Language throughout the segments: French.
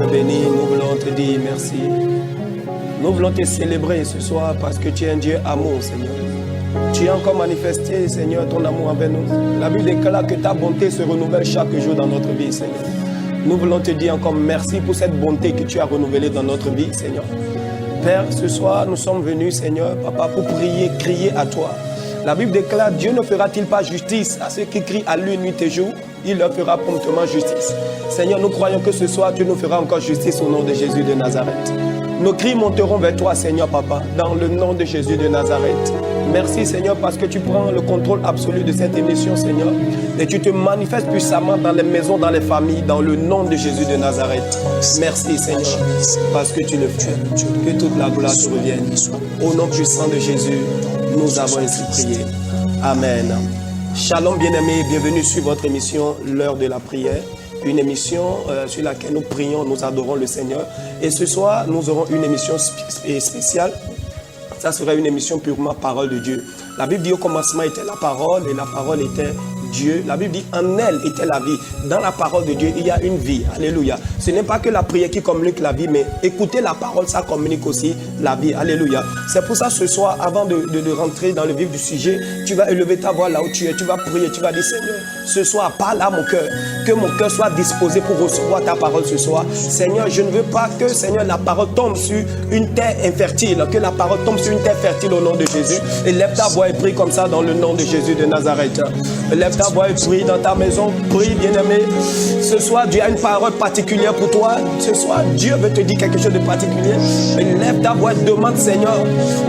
être béni. Nous voulons te dire merci. Nous voulons te célébrer ce soir parce que tu es un Dieu amour, Seigneur. Tu as encore manifesté, Seigneur, ton amour envers nous. La Bible déclare que ta bonté se renouvelle chaque jour dans notre vie, Seigneur. Nous voulons te dire encore merci pour cette bonté que tu as renouvelée dans notre vie, Seigneur. Père, ce soir, nous sommes venus, Seigneur, Papa, pour prier, crier à toi. La Bible déclare, Dieu ne fera-t-il pas justice à ceux qui crient à lui nuit et jour? Il leur fera promptement justice. Seigneur, nous croyons que ce soir, tu nous feras encore justice au nom de Jésus de Nazareth. Nos cris monteront vers toi, Seigneur, Papa, dans le nom de Jésus de Nazareth. Merci, Seigneur, parce que tu prends le contrôle absolu de cette émission, Seigneur. Et tu te manifestes puissamment dans les maisons, dans les familles, dans le nom de Jésus de Nazareth. Merci, Seigneur, parce que tu le fais. Que toute la gloire te revienne. Au nom puissant de Jésus, nous avons ainsi prié. Amen. Shalom, bien-aimés, bienvenue sur votre émission, l'heure de la prière. Une émission sur laquelle nous prions, nous adorons le Seigneur. Et ce soir, nous aurons une émission spéciale. Ça sera une émission purement parole de Dieu. La Bible dit au commencement était la parole et la parole était Dieu. La Bible dit en elle était la vie. Dans la parole de Dieu, il y a une vie. Alléluia. Ce n'est pas que la prière qui communique la vie, mais écouter la parole, ça communique aussi la vie. Alléluia. C'est pour ça ce soir, avant de rentrer dans le vif du sujet, tu vas élever ta voix là où tu es. Tu vas prier, tu vas dire Seigneur, ce soir, parle à mon cœur. Que mon cœur soit disposé pour recevoir ta parole ce soir. Seigneur, je ne veux pas que, Seigneur, la parole tombe sur une terre infertile. Que la parole tombe sur une terre fertile au nom de Jésus. Et lève ta voix et prie comme ça dans le nom de Jésus de Nazareth. Lève ta voix et prie dans ta maison. Prie, bien-aimé. Ce soir, Dieu a une parole particulière pour toi. Ce soir, Dieu veut te dire quelque chose de particulier. Et lève ta voix et demande, Seigneur,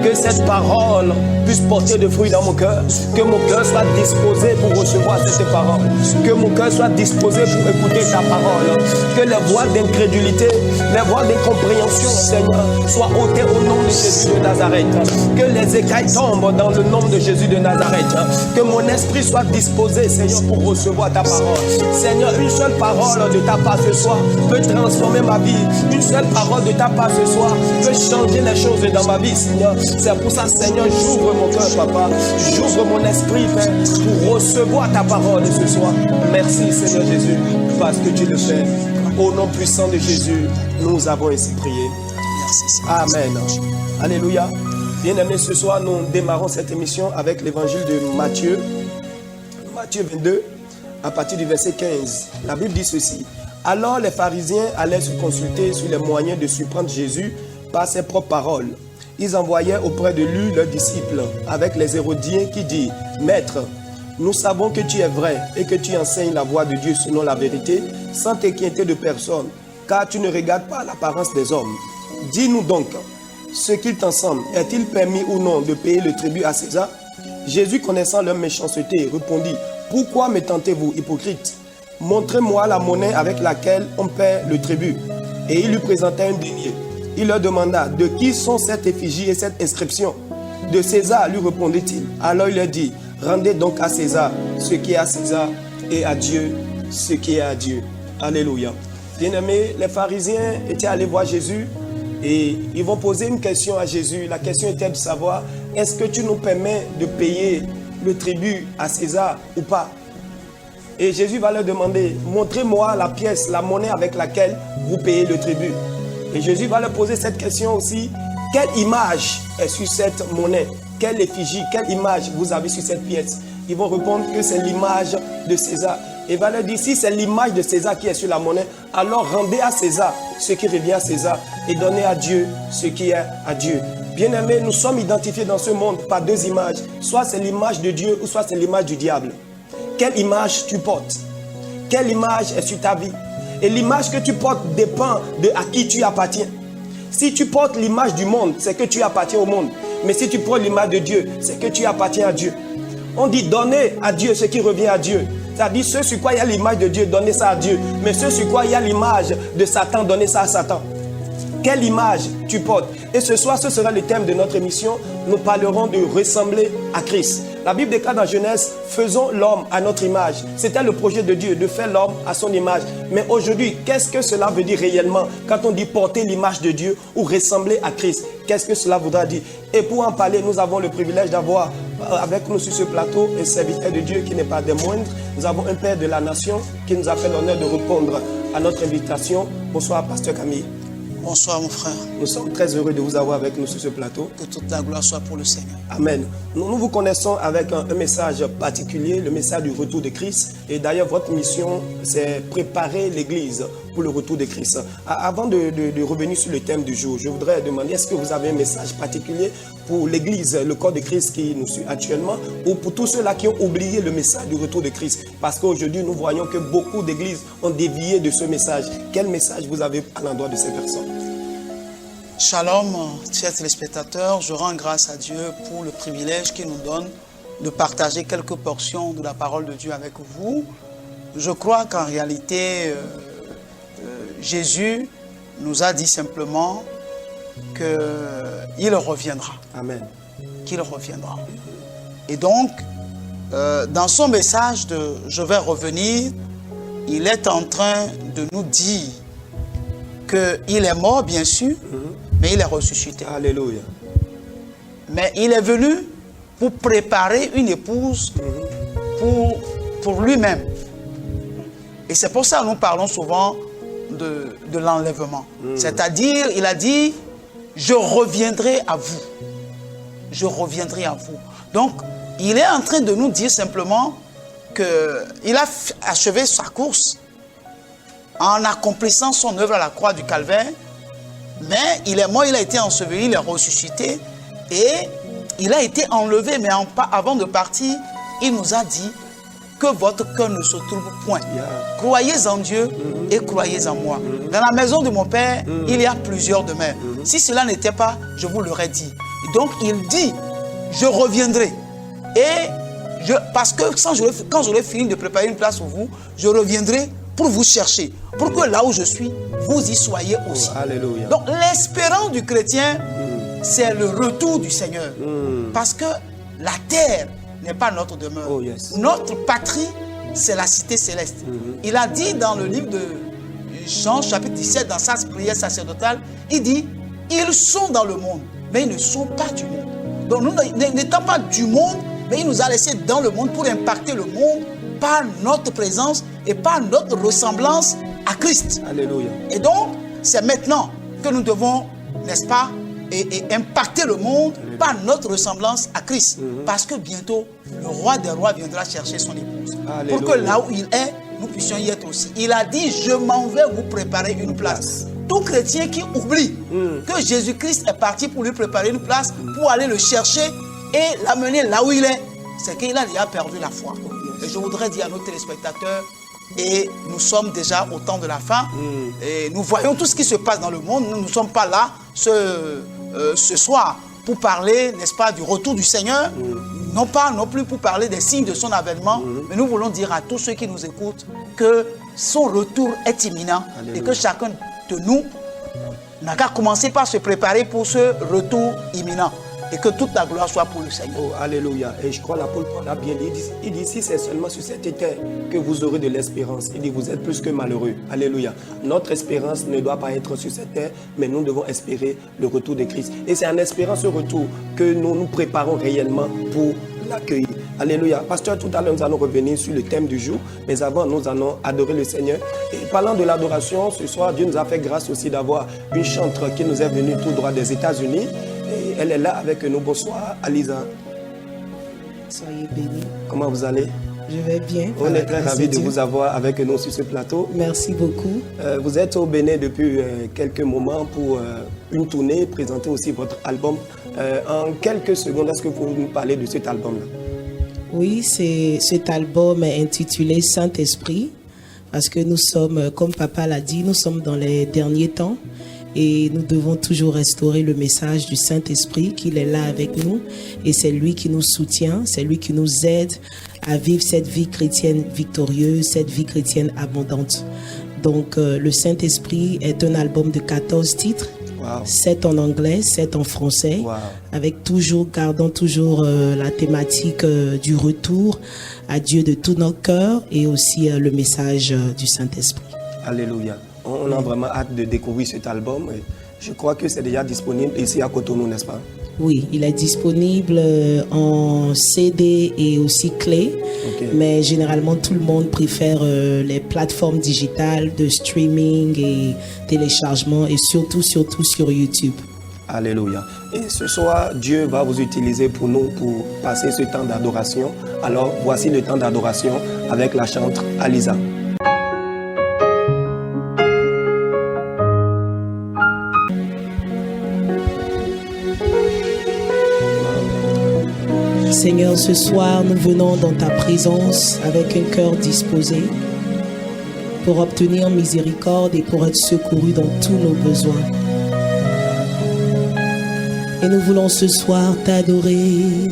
que cette parole puisse porter de fruits dans mon cœur. Que mon cœur soit disposé pour recevoir cette parole. Que mon cœur soit disposé pour écouter ta parole. Que les voix d'incrédulité, les voix d'incompréhension, Seigneur, soient ôtées au nom de Jésus de Nazareth. Que les écailles tombent dans le nom de Jésus de Nazareth. Que mon esprit soit disposé, Seigneur, pour recevoir ta parole. Seigneur, une seule parole de ta part ce soir peut transformer ma vie. Une seule parole de ta part ce soir peut changer les choses dans ma vie, Seigneur. C'est pour ça, Seigneur, j'ouvre mon cœur, Papa. J'ouvre mon esprit, Père, pour recevoir ta parole ce soir. Merci, Seigneur Jésus, parce que tu le fais. Au nom puissant de Jésus, nous avons ainsi prié. Amen. Alléluia. Bien-aimés, ce soir, nous démarrons cette émission avec l'évangile de Matthieu. Matthieu 22, à partir du verset 15. La Bible dit ceci. Alors les pharisiens allaient se consulter sur les moyens de surprendre Jésus par ses propres paroles. Ils envoyaient auprès de lui leurs disciples avec les Hérodiens qui disent « Maître, nous savons que tu es vrai et que tu enseignes la voie de Dieu selon la vérité, sans t'inquiéter de personne, car tu ne regardes pas l'apparence des hommes. Dis-nous donc, ce qu'ils t'enseignent, est-il permis ou non de payer le tribut à César ?» Jésus, connaissant leur méchanceté, répondit « Pourquoi me tentez-vous, hypocrite? Montrez-moi la monnaie avec laquelle on paie le tribut. » Et il lui présenta un denier. Il leur demanda « De qui sont cette effigie et cette inscription ?» « De César, lui répondit-il. Alors il leur dit « Rendez donc à César ce qui est à César et à Dieu ce qui est à Dieu. » Alléluia. Bien-aimés, les pharisiens étaient allés voir Jésus et ils vont poser une question à Jésus. La question était de savoir, est-ce que tu nous permets de payer le tribut à César ou pas? Et Jésus va leur demander, montrez-moi la pièce, la monnaie avec laquelle vous payez le tribut. Et Jésus va leur poser cette question aussi, quelle image est sur cette monnaie? Quelle effigie, quelle image vous avez sur cette pièce? Ils vont répondre que c'est l'image de César. Et il va leur dire, si c'est l'image de César qui est sur la monnaie, alors rendez à César ce qui revient à César et donnez à Dieu ce qui est à Dieu. Bien-aimés, nous sommes identifiés dans ce monde par deux images. Soit c'est l'image de Dieu ou soit c'est l'image du diable. Quelle image tu portes? Quelle image est sur ta vie? Et l'image que tu portes dépend de à qui tu appartiens. Si tu portes l'image du monde, c'est que tu appartiens au monde. Mais si tu portes l'image de Dieu, c'est que tu appartiens à Dieu. On dit donner à Dieu ce qui revient à Dieu. C'est-à-dire ce sur quoi il y a l'image de Dieu, donnez ça à Dieu. Mais ce sur quoi il y a l'image de Satan, donnez ça à Satan. Quelle image tu portes? Et ce soir, ce sera le thème de notre émission. Nous parlerons de ressembler à Christ. La Bible déclare dans Genèse, faisons l'homme à notre image. C'était le projet de Dieu, de faire l'homme à son image. Mais aujourd'hui, qu'est-ce que cela veut dire réellement quand on dit porter l'image de Dieu ou ressembler à Christ? Qu'est-ce que cela voudra dire? Et pour en parler, nous avons le privilège d'avoir avec nous sur ce plateau un serviteur de Dieu qui n'est pas des moindres. Nous avons un père de la nation qui nous a fait l'honneur de répondre à notre invitation. Bonsoir, Pasteur Camille. Bonsoir mon frère. Nous sommes très heureux de vous avoir avec nous sur ce plateau. Que toute la gloire soit pour le Seigneur. Amen. Nous vous connaissons avec un message particulier, le message du retour de Christ. Et d'ailleurs, votre mission, c'est préparer l'Église pour le retour de Christ. Avant de revenir sur le thème du jour, je voudrais demander, est-ce que vous avez un message particulier pour l'Église, le corps de Christ qui nous suit actuellement, ou pour tous ceux-là qui ont oublié le message du retour de Christ? Parce qu'aujourd'hui, nous voyons que beaucoup d'églises ont dévié de ce message. Quel message vous avez à l'endroit de ces personnes? Shalom, chers téléspectateurs, je rends grâce à Dieu pour le privilège qu'il nous donne de partager quelques portions de la parole de Dieu avec vous. Je crois qu'en réalité, Jésus nous a dit simplement qu'il reviendra. Amen. Qu'il reviendra. Et donc, dans son message de « Je vais revenir », il est en train de nous dire qu'il est mort, bien sûr, mais il est ressuscité. Alléluia. Mais il est venu pour préparer une épouse pour lui-même. Et c'est pour ça que nous parlons souvent de l'enlèvement. C'est-à-dire, il a dit, je reviendrai à vous. Je reviendrai à vous. Donc, il est en train de nous dire simplement qu'il a achevé sa course en accomplissant son œuvre à la croix du Calvaire. Mais il est mort, il a été enseveli, il est ressuscité et il a été enlevé. Mais avant de partir, il nous a dit que votre cœur ne se trouve point. Croyez en Dieu et croyez en moi. Dans la maison de mon Père, il y a plusieurs demeures. Si cela n'était pas, je vous l'aurais dit. Et donc il dit, je reviendrai. Et parce que quand j'aurai fini de préparer une place pour vous, je reviendrai pour vous chercher, pour que là où je suis, vous y soyez aussi. Alléluia. Donc l'espérance du chrétien, c'est le retour du Seigneur. Parce que la terre n'est pas notre demeure. Oh, yes. Notre patrie, c'est la cité céleste. Il a dit dans le livre de Jean, chapitre 17, dans sa prière sacerdotale, il dit, ils sont dans le monde, mais ils ne sont pas du monde. Donc nous n'étant pas du monde, mais il nous a laissés dans le monde pour impacter le monde par notre présence et par notre ressemblance à Christ. Alléluia. Et donc, c'est maintenant que nous devons, n'est-ce pas, et impacter le monde par notre ressemblance à Christ. Parce que bientôt, le roi des rois viendra chercher son épouse. Alléluia. Pour que là où il est, nous puissions y être aussi. Il a dit, je m'en vais vous préparer une place. Tout chrétien qui oublie que Jésus-Christ est parti pour lui préparer une place, pour aller le chercher et l'amener là où il est, c'est qu'il a déjà perdu la foi. Et je voudrais dire à nos téléspectateurs, et nous sommes déjà au temps de la fin, et nous voyons tout ce qui se passe dans le monde. Nous ne sommes pas là ce soir pour parler, n'est-ce pas, du retour du Seigneur, non pas non plus pour parler des signes de son avènement, mais nous voulons dire à tous ceux qui nous écoutent que son retour est imminent. Alléluia. Et que chacun de nous n'a qu'à commencer par se préparer pour ce retour imminent. Et que toute la gloire soit pour le Seigneur. Oh, alléluia. Et je crois que l'apôtre Paul a bien dit, il dit, si c'est seulement sur cette terre que vous aurez de l'espérance, il dit, vous êtes plus que malheureux. Alléluia. Notre espérance ne doit pas être sur cette terre, mais nous devons espérer le retour de Christ. Et c'est en espérant ce retour que nous nous préparons réellement pour l'accueillir. Alléluia. Pasteur, tout à l'heure, nous allons revenir sur le thème du jour, mais avant, nous allons adorer le Seigneur. Et parlant de l'adoration, ce soir, Dieu nous a fait grâce aussi d'avoir une chanteuse qui nous est venue tout droit des États-Unis. Et elle est là avec nous. Bonsoir, Alisa. Soyez bénis. Comment vous allez? Je vais bien. On est très ravis de vous avoir avec nous sur ce plateau. Merci beaucoup. Vous êtes au Bénin depuis quelques moments pour une tournée, présenter aussi votre album. En quelques secondes, est-ce que vous pouvez nous parler de cet album-là? Oui, cet album est intitulé Saint-Esprit, parce que nous sommes, comme Papa l'a dit, nous sommes dans les derniers temps. Et nous devons toujours restaurer le message du Saint-Esprit, qu'il est là avec nous. Et c'est lui qui nous soutient, c'est lui qui nous aide à vivre cette vie chrétienne victorieuse, cette vie chrétienne abondante. Donc, le Saint-Esprit est un album de 14 titres. Wow. 7 en anglais, 7 en français. Wow. Avec gardant toujours la thématique du retour à Dieu de tout notre cœur et aussi le message du Saint-Esprit. Alléluia. On a vraiment hâte de découvrir cet album. Je crois que c'est déjà disponible ici à Cotonou, n'est-ce pas? Oui, il est disponible en CD et aussi clé. Ok. Mais généralement, tout le monde préfère les plateformes digitales de streaming et téléchargement et surtout sur YouTube. Alléluia. Et ce soir, Dieu va vous utiliser pour nous, pour passer ce temps d'adoration. Alors, voici le temps d'adoration avec la chantre Alisa. Seigneur, ce soir, nous venons dans ta présence avec un cœur disposé pour obtenir miséricorde et pour être secourus dans tous nos besoins. Et nous voulons ce soir t'adorer.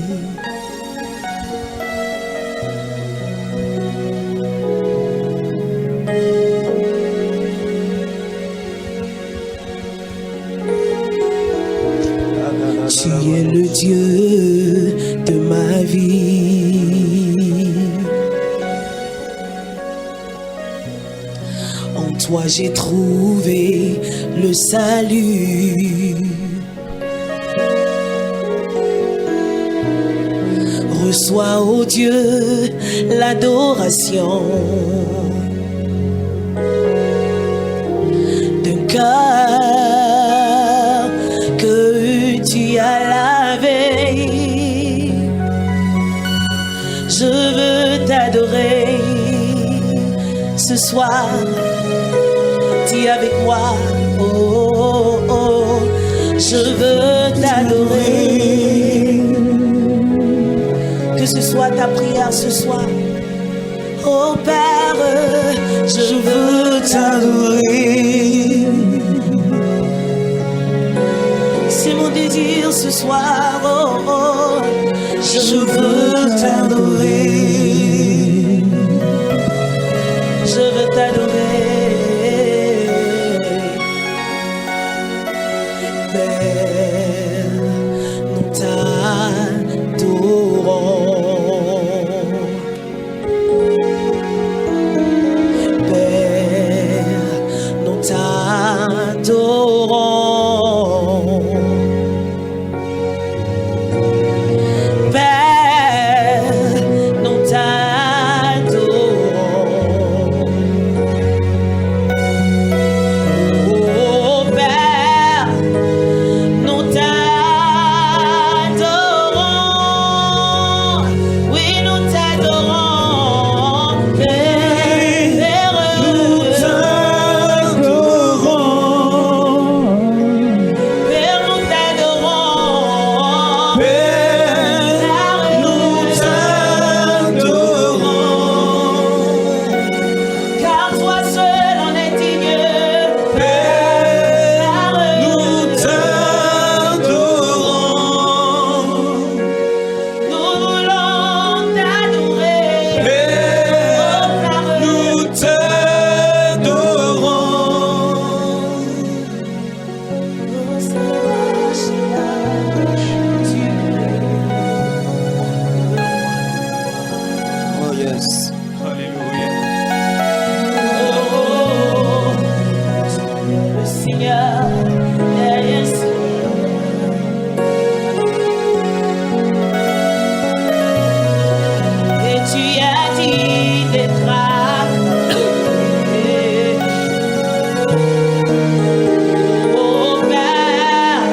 Tu es le Dieu de ma vie. En toi j'ai trouvé le salut. Reçois, ô Dieu, l'adoration d'un cœur que tu as lavé. Je veux t'adorer ce soir. Dis avec moi, oh, oh, oh. Je veux t'adorer. Que ce soit ta prière ce soir. Oh Père, je veux t'adorer. C'est mon désir ce soir. Oh, oh. Je veux t'adorer. Je veux t'adorer. Père, nous t'adorons. Père, nous t'adorons. Père, nous t'adorons. Oh Père, nous t'adorons. Oui, nous t'adorons. Père, nous t'adorons. Père, nous t'adorons. Père, nous t'adorons. Car toi seul en es digne. Père, nous t'adorons. Nous voulons t'adorer. Père, nous t'adorons. Oh yes. Le Seigneur est ici. Et tu as dit d'être acclamé. Oh Père,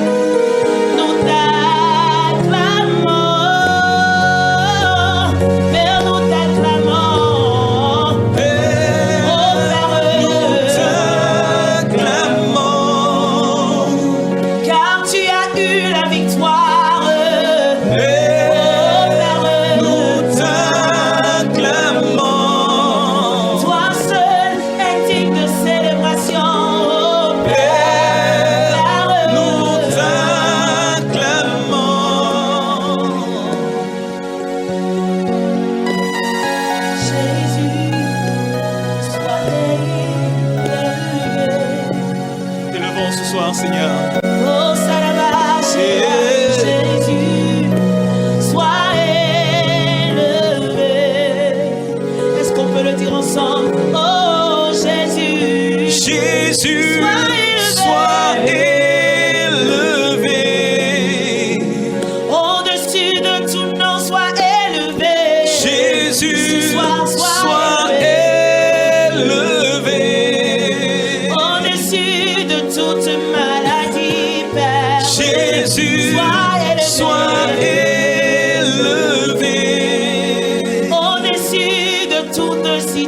nous t'acclamons. Père, nous t'acclamons. Oh Père, nous t'acclamons. Car tu as eu la victoire. Oh Père, nous t'acclamons. Toi seul est digne de célébration. Oh Père, nous t'acclamons. Jésus, sois élevé. T'élevons ce soir, Seigneur. Oh Salama, Jésus, sois élevé. Est-ce qu'on peut le dire ensemble? Oh Jésus, Jésus, sois élevé. sois élevé.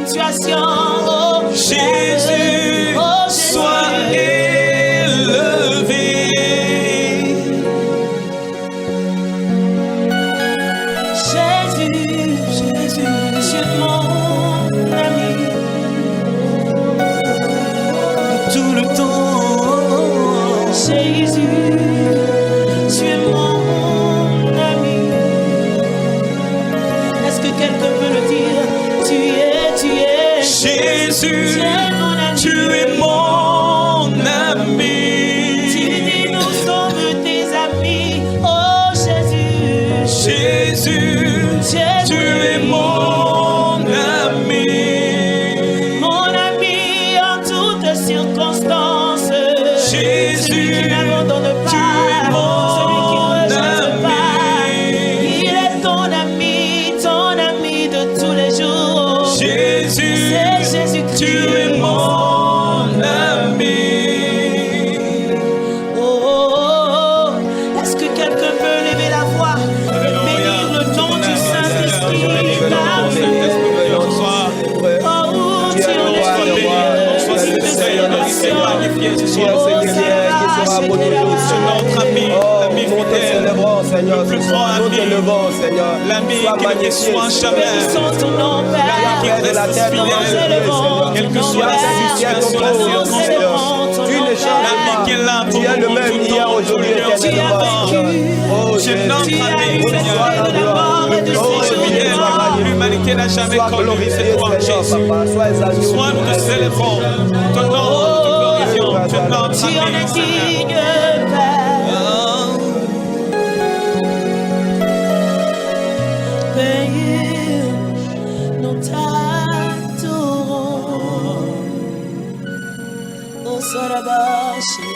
situation. Oh, Jésus, oh, sois élevé. Jésus, Jésus, tu es mon ami De tout le temps. Jésus, tu es mon ami. Est-ce que quelqu'un peut le dire? Tu es Jésus, tu es mon ami. tu es mon ami. Tu dis nous sommes tes amis. Oh Jésus, Jésus, tu es mon ami. mon ami en toutes circonstances. Jésus, celui qui n'abandonne pas, tu es mon celui qui ne rejette pas. ami. Il est ton ami de tous les jours. Jésus, C'est Jésus-Christ. tu es mon ami. Oh, oh, oh. Est-ce que quelqu'un peut lever la voix et bénir le nom du Saint-Esprit? Oh, tu es le roi, Sois Seigneur, magnifié ce Tu es soir. le Seigneur qui sera à C'est votre notre ami, Oh, l'ami nous te fidèle. célébrons, Seigneur. Le plus grand Nous te ami. levons, Seigneur. L'ami Sois qui ne magnifié, déçoit Seigneur. jamais. Bénissons ton nom, Père. Qui Père de la reste terre, fidèle. nous Seigneur. Quelle que soit la situation, la circonstance. Tu ne changes L'ami pas. qui est là pour Tu es le nous même tout le hier, temps, aujourd'hui, tout le temps. Tu as éternellement. vaincu. Oh, C'est Jésus. notre Tu as ami, été Seigneur. de la mort et de Oh, séjour. fidèle, l'humanité n'a jamais Sois connu glorifié, cette gloire, Seigneur, Jésus. Papa. Sois exalté. Sois nous te célébrons, t'honorons, te glorifions, tu es notre Tu en es ami. digne, Père. Père, nous t'adorons. Au Sarabashi,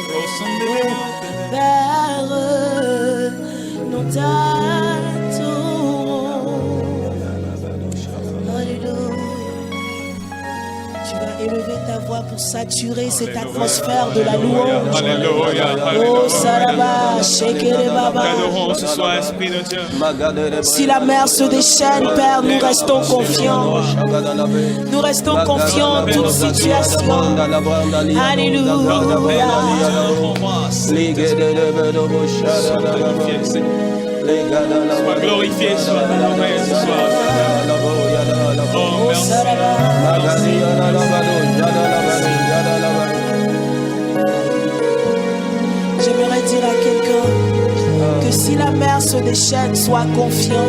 Père, nous t'adorons. Alléluia. Tu vas élever ta voix pour saturer cette atmosphère de la louange. Alléluia, Oh, alléluia. Saraba, Shekere Baba. T'adorons ce soir, Esprit de Dieu. Si la mer se déchaîne, Père, nous restons confiants. Nous restons confiants en toute situation. Alléluia. Sois glorifié, sois honoré ce soir. Oh, Oh, merci. Saraba. J'aimerais dire à quelqu'un que si la mer se déchaîne, sois confiant.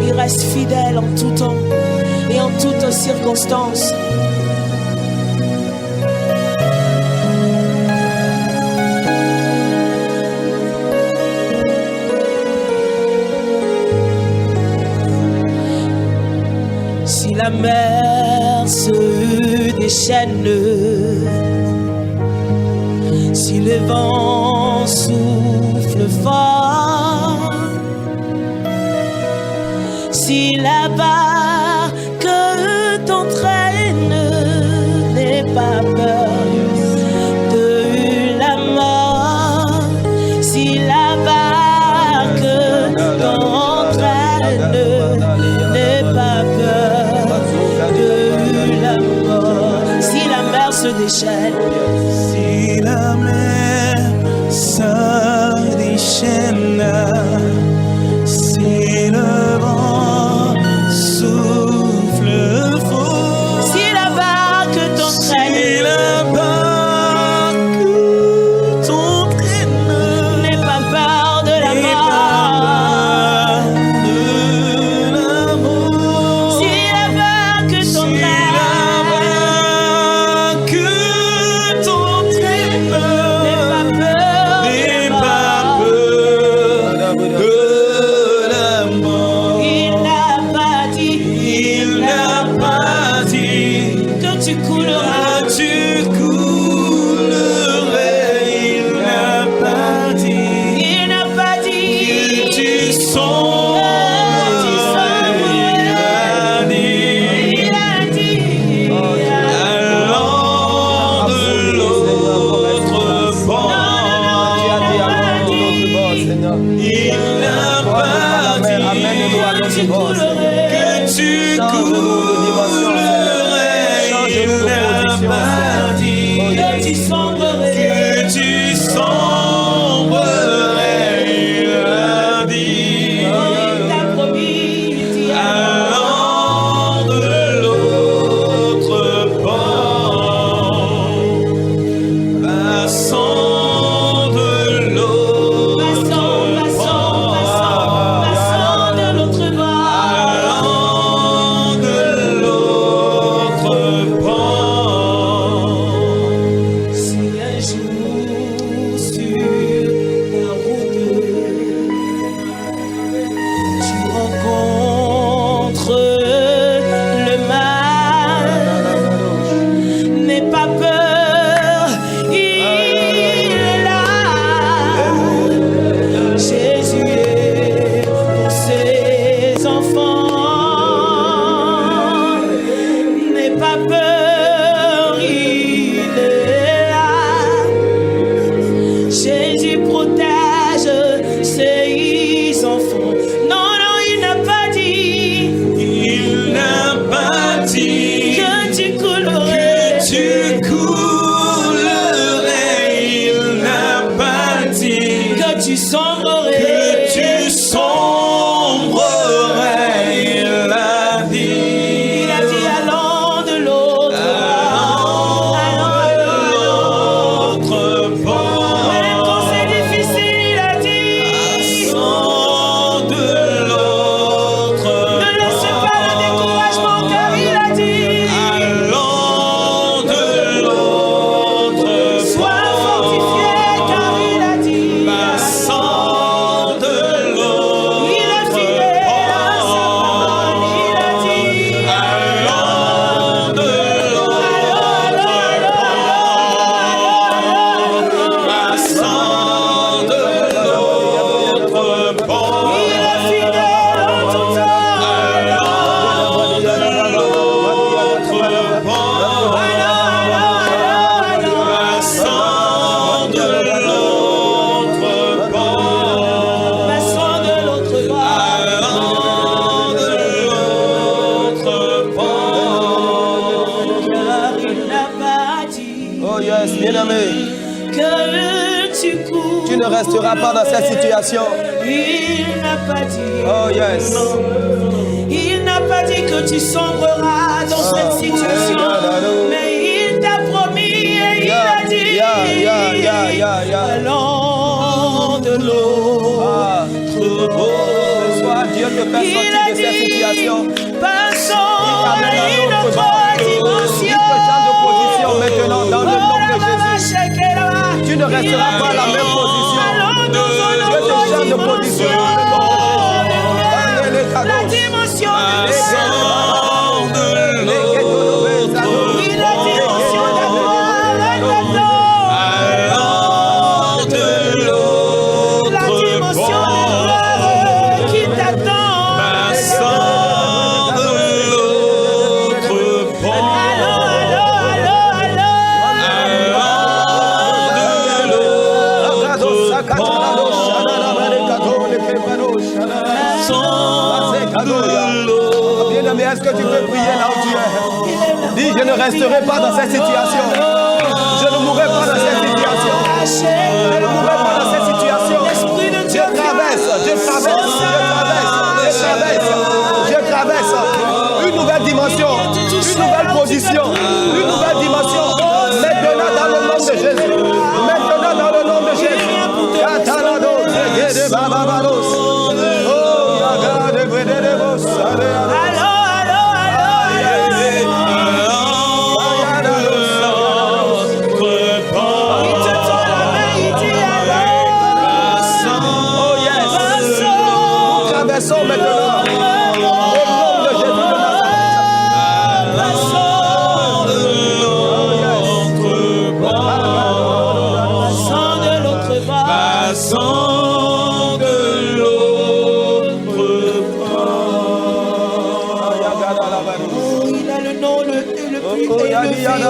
Il reste fidèle en tout temps et en toutes circonstances. Si la mer se déchaîne, si le vent souffle fort, si la barque t'entraîne, n'aie pas peur de la mort. Si la barque t'entraîne, n'aie pas peur de la mort. Si la mer se déchaîne, Si la mer se déchaîne, si le vent souffle fort, si la barque si t'entraîne, la barque t'entraîne, n'aie pas peur de la mort. Si la barque t'entraîne, n'aie pas peur de la mort. Il n'a pas dit que tu couleras. Il n'a pas dit Tu sombres, il a dit allant de l'autre bord. Il n'a pas dit que tu coulerais. Bien-aimé, que tu cours. tu ne resteras pas dans cette situation. Il n'a pas dit. Oh yes. Il n'a pas dit que tu sombreras dans cette situation. Mais il t'a promis et il a dit. Allons de l'autre bord. Soit Dieu te fait sortir de cette situation. Passons Il t'amène à à une notre autre dimension. change de position maintenant dans le nom de Jésus. Tu ne resteras pas à la même position. Dieu te change de position dans le nom de Jésus. La dimension de Bien-aimé, est-ce que tu peux prier là où tu es? Dis, je ne resterai pas dans cette situation. Je ne mourrai pas dans cette situation. Je ne mourrai pas dans cette situation. Je traverse une nouvelle dimension, une nouvelle position, une nouvelle dimension. Maintenant dans le nom de Jésus. Maintenant dans le nom de Jésus.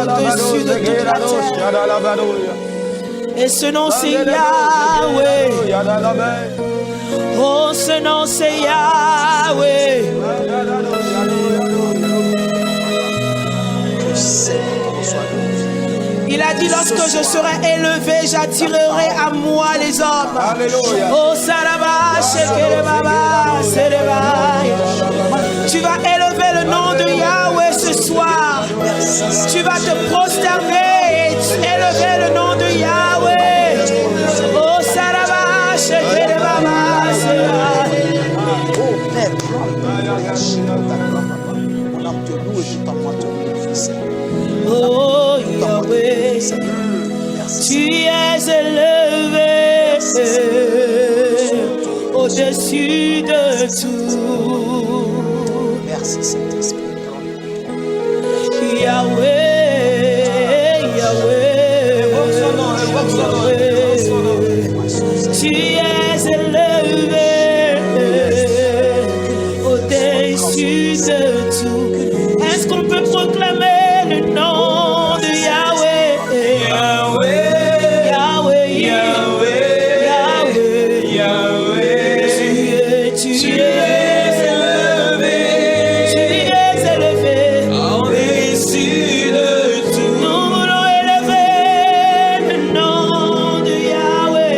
Au-dessus de toute la terre. Et ce nom c'est Yahweh. Oh, ce nom c'est Yahweh. Il a dit, lorsque je serai élevé, j'attirerai à moi les hommes. Alléluia. Oh, Saraba, Shekelebaba, Sereba. Tu vas élever le nom de Yahweh ce soir. Tu vas te prosterner et élever le nom de Yahweh. Oh, Saraba, Shekelebaba, Sereba. Oh Père, mon âme te loue et tout en moi te loue, fils. Oh Yahweh, tu es élevé au-dessus de tout. Merci Saint-Esprit. Yahweh, Yahweh, tu es élevé au-dessus de tout. Est-ce qu'on peut proclamer le nom de Yahweh? Yahweh, Yahweh, Yahweh, Yahweh. Tu es élevé au-dessus de tout. Nous voulons élever le nom de Yahweh.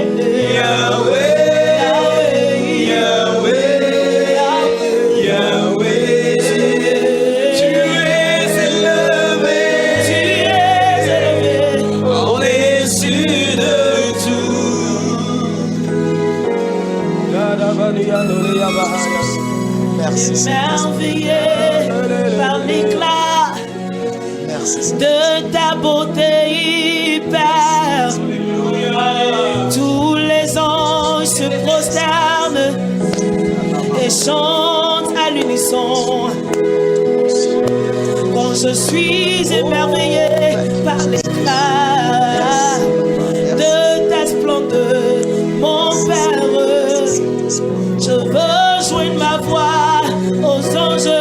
Yahweh, Yahweh, Yahweh. Tu es élevé au-dessus de tout. Merci Saint-Esprit. Merveilleux par l'éclat Merci de ta beauté, Père. Tous les anges se prosternent et chantent à l'unisson. Quand je suis émerveillé par l'éclat de ta splendeur, mon Père, je veux joindre ma voix aux anges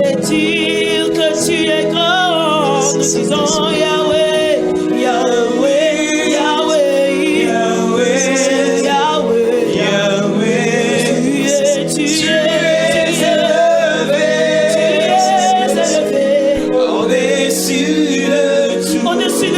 et dire que tu es grand. Nous disons Yahweh, Yahweh, Yahweh, Yahweh, Yahweh, Yahweh. Tu es élevé au-dessus de tout. Au-dessus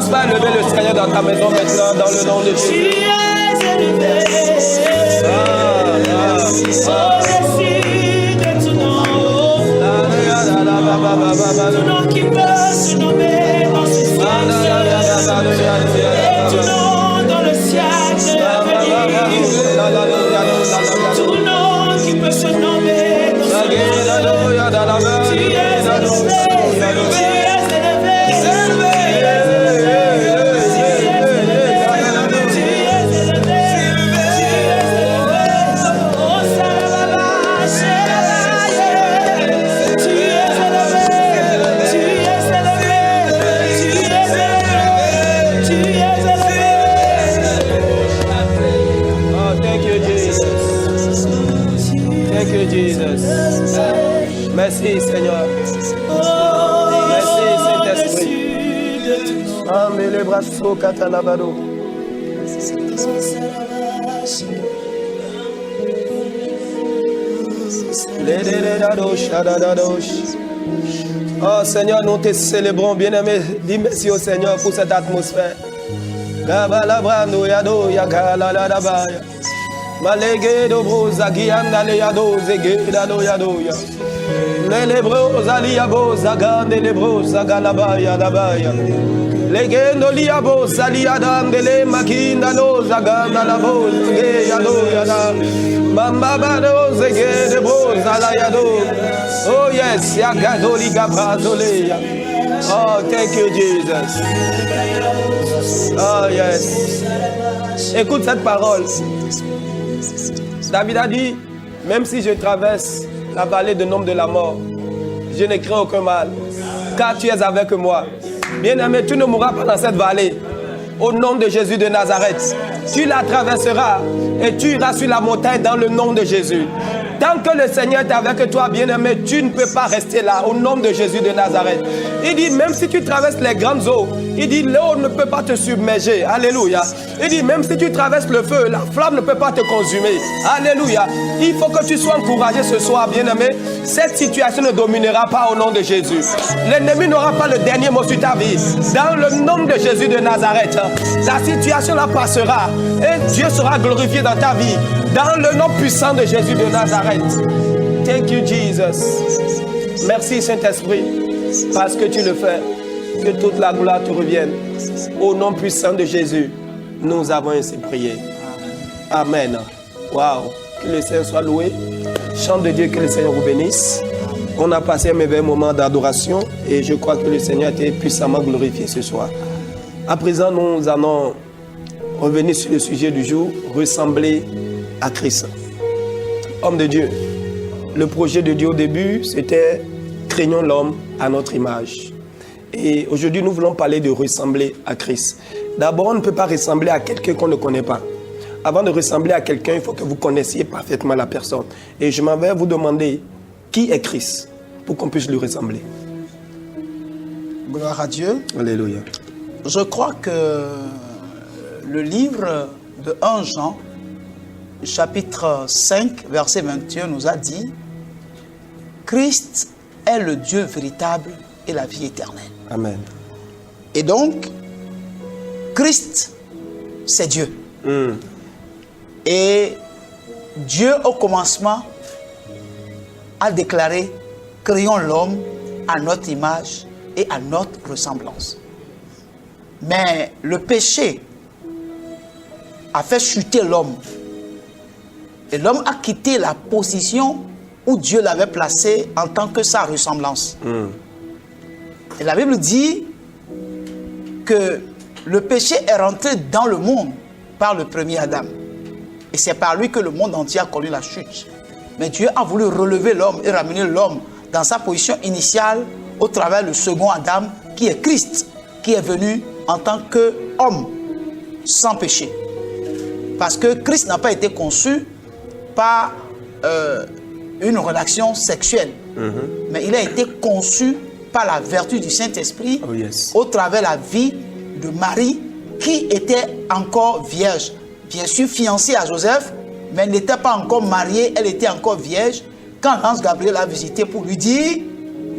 Commence par lever le Seigneur dans ta maison maintenant, dans le nom de Jésus. Au-dessus de tout nom, tout nom qui peut se nommer dans ce siècle, et tout nom dans le siècle à venir, tout nom qui peut se nommer dans ce siècle. Tu es Merci Seigneur. Merci Saint-Esprit. Amen les bras sous katalabado. Oh Seigneur, nous te célébrons, bien-aimé. Dis merci au Seigneur pour cette atmosphère. Gabalabrando yado yagalalabaya. Malege dobro zagianda le yado zegeda do yado ya. Lebros aliabo zagande lebros zagalabaya labaya. Legendo liabo saliadam dele makinda no zaganda labo ge yado yada. Mamba bado zege lebros alayado. Oh yes, yagado ligabrazole. Oh, thank you Jesus. Oh yes. Écoute cette parole. David a dit, même si je traverse la vallée de l'ombre de la mort, je ne crains aucun mal, car tu es avec moi. Bien-aimé, tu ne mourras pas dans cette vallée. Au nom de Jésus de Nazareth, tu la traverseras et tu iras sur la montagne dans le nom de Jésus. Tant que le Seigneur est avec toi, bien-aimé, tu ne peux pas rester là, au nom de Jésus de Nazareth. Il dit, même si tu traverses les grandes eaux, il dit, l'eau ne peut pas te submerger. Alléluia. Il dit, même si tu traverses le feu, la flamme ne peut pas te consumer. Alléluia. Il faut que tu sois encouragé ce soir, bien-aimé. Cette situation ne dominera pas au nom de Jésus. L'ennemi n'aura pas le dernier mot sur ta vie. Dans le nom de Jésus de Nazareth, la situation la passera et Dieu sera glorifié dans ta vie. Dans le nom puissant de Jésus de Nazareth. Thank you, Jesus. Merci, Saint-Esprit, parce que tu le fais. Que toute la gloire te revienne. Au nom puissant de Jésus, nous avons ainsi prié. Amen. Waouh. Que le Seigneur soit loué. Chante de Dieu, que le Seigneur vous bénisse. On a passé un merveilleux moment d'adoration et je crois que le Seigneur a été puissamment glorifié ce soir. À présent, nous allons revenir sur le sujet du jour, ressembler à Christ. Homme de Dieu, le projet de Dieu au début, c'était créons l'homme à notre image. Et aujourd'hui, nous voulons parler de ressembler à Christ. D'abord, on ne peut pas ressembler à quelqu'un qu'on ne connaît pas. Avant de ressembler à quelqu'un, il faut que vous connaissiez parfaitement la personne. Et je m'en vais vous demander qui est Christ pour qu'on puisse lui ressembler. Gloire à Dieu. Alléluia. Je crois que le livre de 1 Jean, chapitre 5, verset 21, nous a dit « Christ est le Dieu véritable et la vie éternelle. » Amen. Et donc, Christ, c'est Dieu. Et Dieu, au commencement, a déclaré « Créons l'homme à notre image et à notre ressemblance. » Mais le péché a fait chuter l'homme. Et l'homme a quitté la position où Dieu l'avait placé en tant que sa ressemblance. Et la Bible dit que le péché est rentré dans le monde par le premier Adam. Et c'est par lui que le monde entier a connu la chute. Mais Dieu a voulu relever l'homme et ramener l'homme dans sa position initiale au travers du second Adam, qui est Christ, qui est venu en tant qu'homme sans péché. Parce que Christ n'a pas été conçu par une relation sexuelle, mais il a été conçu par la vertu du Saint-Esprit au travers de la vie de Marie, qui était encore vierge. Bien sûr fiancée à Joseph, mais elle n'était pas encore mariée, elle était encore vierge. Quand l'ange Gabriel l'a visité pour lui dire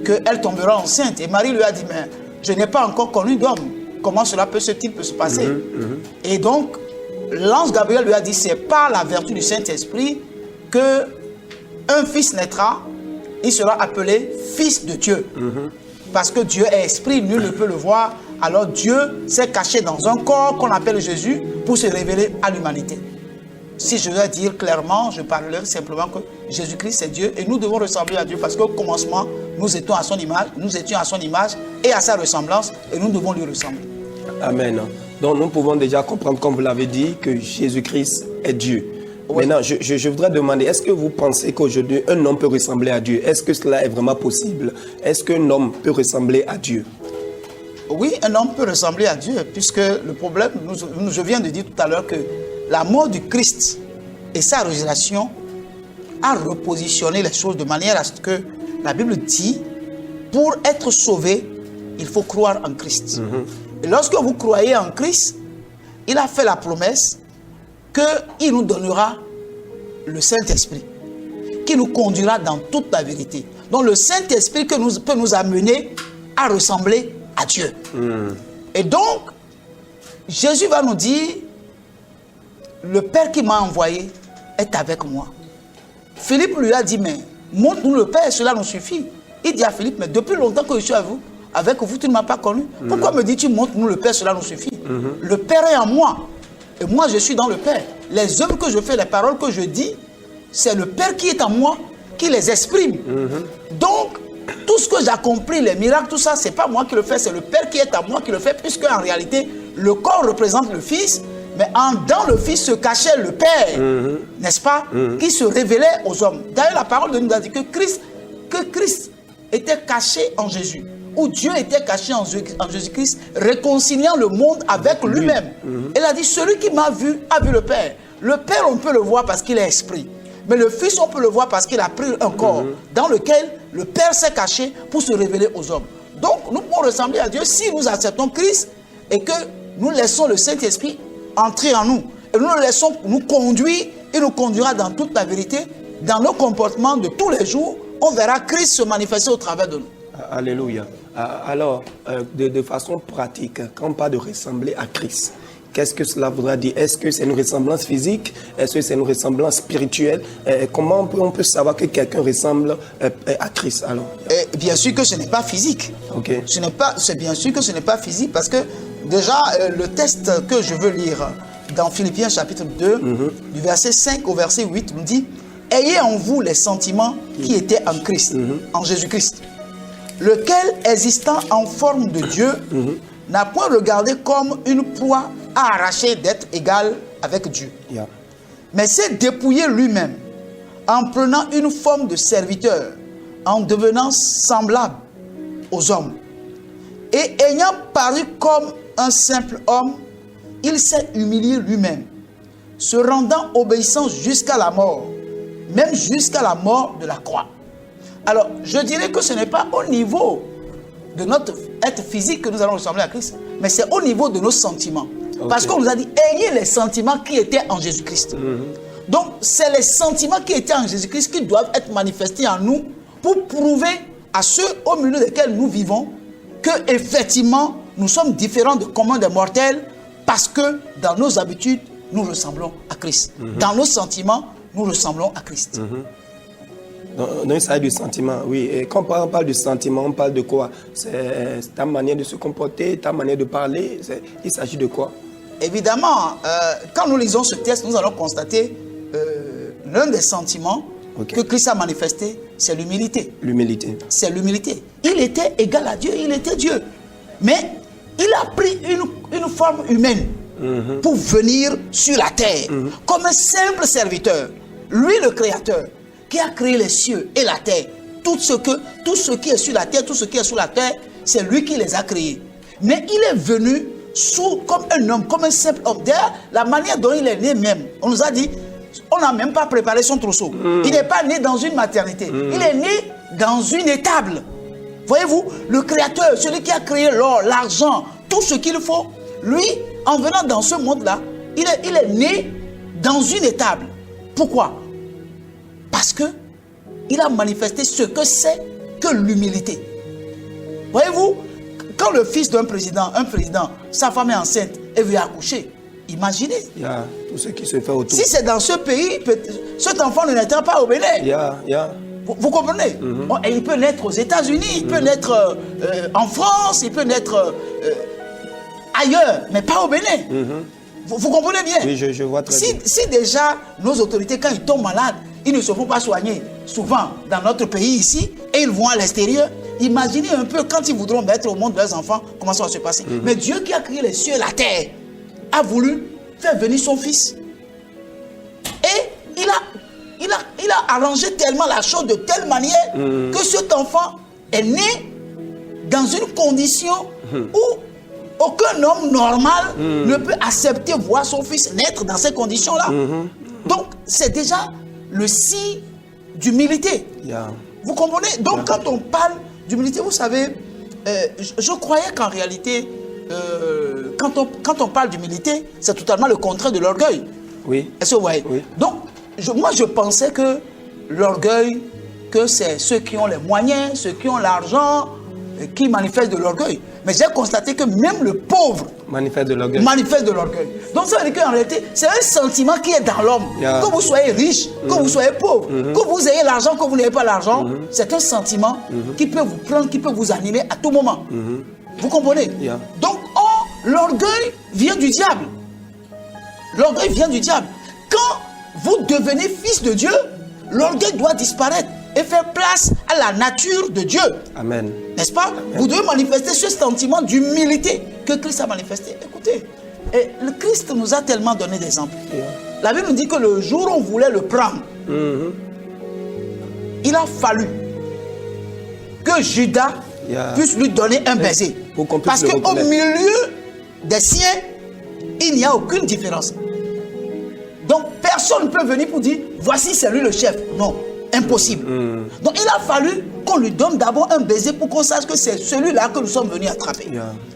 qu'elle tombera enceinte, et Marie lui a dit, mais je n'ai pas encore connu d'homme. comment cela peut se passer. Et donc, l'ange Gabriel lui a dit, c'est par la vertu du Saint-Esprit que un fils naîtra, il sera appelé fils de Dieu. Parce que Dieu est esprit, nul ne peut le voir. Alors Dieu s'est caché dans un corps qu'on appelle Jésus pour se révéler à l'humanité. Si je dois dire clairement, je parlerai simplement que Jésus-Christ est Dieu et nous devons ressembler à Dieu parce qu'au commencement, nous étions à son image et à sa ressemblance et nous devons lui ressembler. Amen. Donc nous pouvons déjà comprendre, comme vous l'avez dit, que Jésus-Christ est Dieu. Oui. Maintenant, je voudrais demander, est-ce que vous pensez qu'aujourd'hui, un homme peut ressembler à Dieu? Est-ce que cela est vraiment possible? Est-ce qu'un homme peut ressembler à Dieu? Oui, un homme peut ressembler à Dieu, puisque le problème, je viens de dire tout à l'heure que la mort du Christ et sa résurrection a repositionné les choses de manière à ce que la Bible dit, pour être sauvé, il faut croire en Christ. Et lorsque vous croyez en Christ, il a fait la promesse qu'il nous donnera le Saint-Esprit, qui nous conduira dans toute la vérité. Donc le Saint-Esprit peut nous amener à ressembler à Dieu. Et donc, Jésus va nous dire, le Père qui m'a envoyé est avec moi. Philippe lui a dit, mais montre-nous le Père, cela nous suffit. Il dit à Philippe, mais depuis longtemps que je suis avec vous, tu ne m'as pas connu. Pourquoi me dis-tu, montre-nous le Père, cela nous suffit? Le Père est en moi. Et moi, je suis dans le Père. Les œuvres que je fais, les paroles que je dis, c'est le Père qui est en moi qui les exprime. Donc, tout ce que j'accomplis, les miracles, tout ça, ce n'est pas moi qui le fais, c'est le Père qui est en moi qui le fait, puisque en réalité, le corps représente le Fils, mais dans le Fils se cachait le Père, n'est-ce pas, qui se révélait aux hommes. D'ailleurs, la parole de nous a dit que Christ était caché en Jésus, où Dieu était caché en Jésus-Christ, réconciliant le monde avec lui-même. Elle a dit, celui qui m'a vu a vu le Père. Le Père, on peut le voir parce qu'il est esprit. Mais le Fils, on peut le voir parce qu'il a pris un corps dans lequel le Père s'est caché pour se révéler aux hommes. Donc, nous pouvons ressembler à Dieu si nous acceptons Christ et que nous laissons le Saint-Esprit entrer en nous. Et nous le laissons nous conduire, il nous conduira dans toute la vérité. Dans nos comportements de tous les jours, on verra Christ se manifester au travers de nous. Alléluia. Alors, de façon pratique, quand on parle de ressembler à Christ, qu'est-ce que cela voudra dire? Est-ce que c'est une ressemblance physique? Est-ce que c'est une ressemblance spirituelle? Comment on peut savoir que quelqu'un ressemble à Christ alors? Bien sûr que ce n'est pas physique. Okay. C'est bien sûr que ce n'est pas physique parce que déjà, le texte que je veux lire dans Philippiens chapitre 2, du verset 5 au verset 8, nous dit « Ayez en vous les sentiments qui étaient en Christ, en Jésus-Christ, lequel, existant en forme de Dieu, n'a point regardé comme une proie à arracher d'être égal avec Dieu. Mais s'est dépouillé lui-même en prenant une forme de serviteur, en devenant semblable aux hommes. Et ayant paru comme un simple homme, il s'est humilié lui-même, se rendant obéissant jusqu'à la mort, même jusqu'à la mort de la croix. » Alors, je dirais que ce n'est pas au niveau de notre être physique que nous allons ressembler à Christ, mais c'est au niveau de nos sentiments. Parce qu'on nous a dit, ayez les sentiments qui étaient en Jésus-Christ. Donc, c'est les sentiments qui étaient en Jésus-Christ qui doivent être manifestés en nous pour prouver à ceux au milieu desquels nous vivons que effectivement nous sommes différents de commun des mortels parce que dans nos habitudes, nous ressemblons à Christ. Dans nos sentiments, nous ressemblons à Christ. Donc, il s'agit du sentiment, oui. Et quand on parle du sentiment, on parle de quoi? C'est ta manière de se comporter, ta manière de parler. Il s'agit de quoi? Évidemment, quand nous lisons ce texte, nous allons constater l'un des sentiments que Christ a manifesté, c'est l'humilité. L'humilité. C'est l'humilité. Il était égal à Dieu, il était Dieu. Mais il a pris une forme humaine pour venir sur la terre comme un simple serviteur. Lui, le Créateur, qui a créé les cieux et la terre. Tout ce qui est sur la terre, tout ce qui est sous la terre, c'est lui qui les a créés. Mais il est venu comme un homme, comme un simple homme. D'ailleurs, la manière dont il est né même, on nous a dit, on n'a même pas préparé son trousseau. Il n'est pas né dans une maternité. Il est né dans une étable. Voyez-vous, le Créateur, celui qui a créé l'or, l'argent, tout ce qu'il faut, lui, en venant dans ce monde-là, il est né dans une étable. Pourquoi? Parce que il a manifesté ce que c'est que l'humilité. Voyez-vous, quand le fils d'un président, sa femme est enceinte et veut accoucher, imaginez. Il y a tout ce qui se fait autour. Si c'est dans ce pays, cet enfant ne naîtra pas au Bénin. Vous comprenez? Et il peut naître aux États-Unis, il peut naître en France, il peut naître ailleurs, mais pas au Bénin. Vous comprenez bien? Oui, je vois très bien. Si déjà nos autorités, quand ils tombent malades, ils ne se font pas soigner souvent dans notre pays ici, et ils vont à l'extérieur, imaginez un peu quand ils voudront mettre au monde leurs enfants, comment ça va se passer. Mais Dieu qui a créé les cieux et la terre a voulu faire venir son fils. Et il a arrangé tellement la chose de telle manière que cet enfant est né dans une condition où aucun homme normal ne peut accepter voir son fils naître dans ces conditions-là. Donc, c'est déjà le signe d'humilité. Vous comprenez? Donc, quand on parle d'humilité, vous savez, je croyais qu'en réalité, quand on parle d'humilité, c'est totalement le contraire de l'orgueil. Oui. Est-ce que vous voyez? Oui. Donc, moi, je pensais que l'orgueil, que c'est ceux qui ont les moyens, ceux qui ont l'argent, qui manifestent de l'orgueil. Mais j'ai constaté que même le pauvre manifeste de l'orgueil. Donc ça veut dire qu'en réalité, c'est un sentiment qui est dans l'homme. Que vous soyez riche, que vous soyez pauvre, que vous ayez l'argent, que vous n'ayez pas l'argent, c'est un sentiment qui peut vous prendre, qui peut vous animer à tout moment. Vous comprenez? Donc, l'orgueil vient du diable. L'orgueil vient du diable. Quand vous devenez fils de Dieu, l'orgueil doit disparaître et faire place à la nature de Dieu. Amen. N'est-ce pas? Amen. Vous devez manifester ce sentiment d'humilité que Christ a manifesté. Écoutez, le Christ nous a tellement donné d'exemples. La Bible nous dit que le jour où on voulait le prendre, il a fallu que Judas puisse lui donner un baiser. Parce qu'au milieu des siens, il n'y a aucune différence. Donc personne ne peut venir pour dire, voici c'est lui le chef. Non. Impossible. Donc il a fallu qu'on lui donne d'abord un baiser pour qu'on sache que c'est celui-là que nous sommes venus attraper.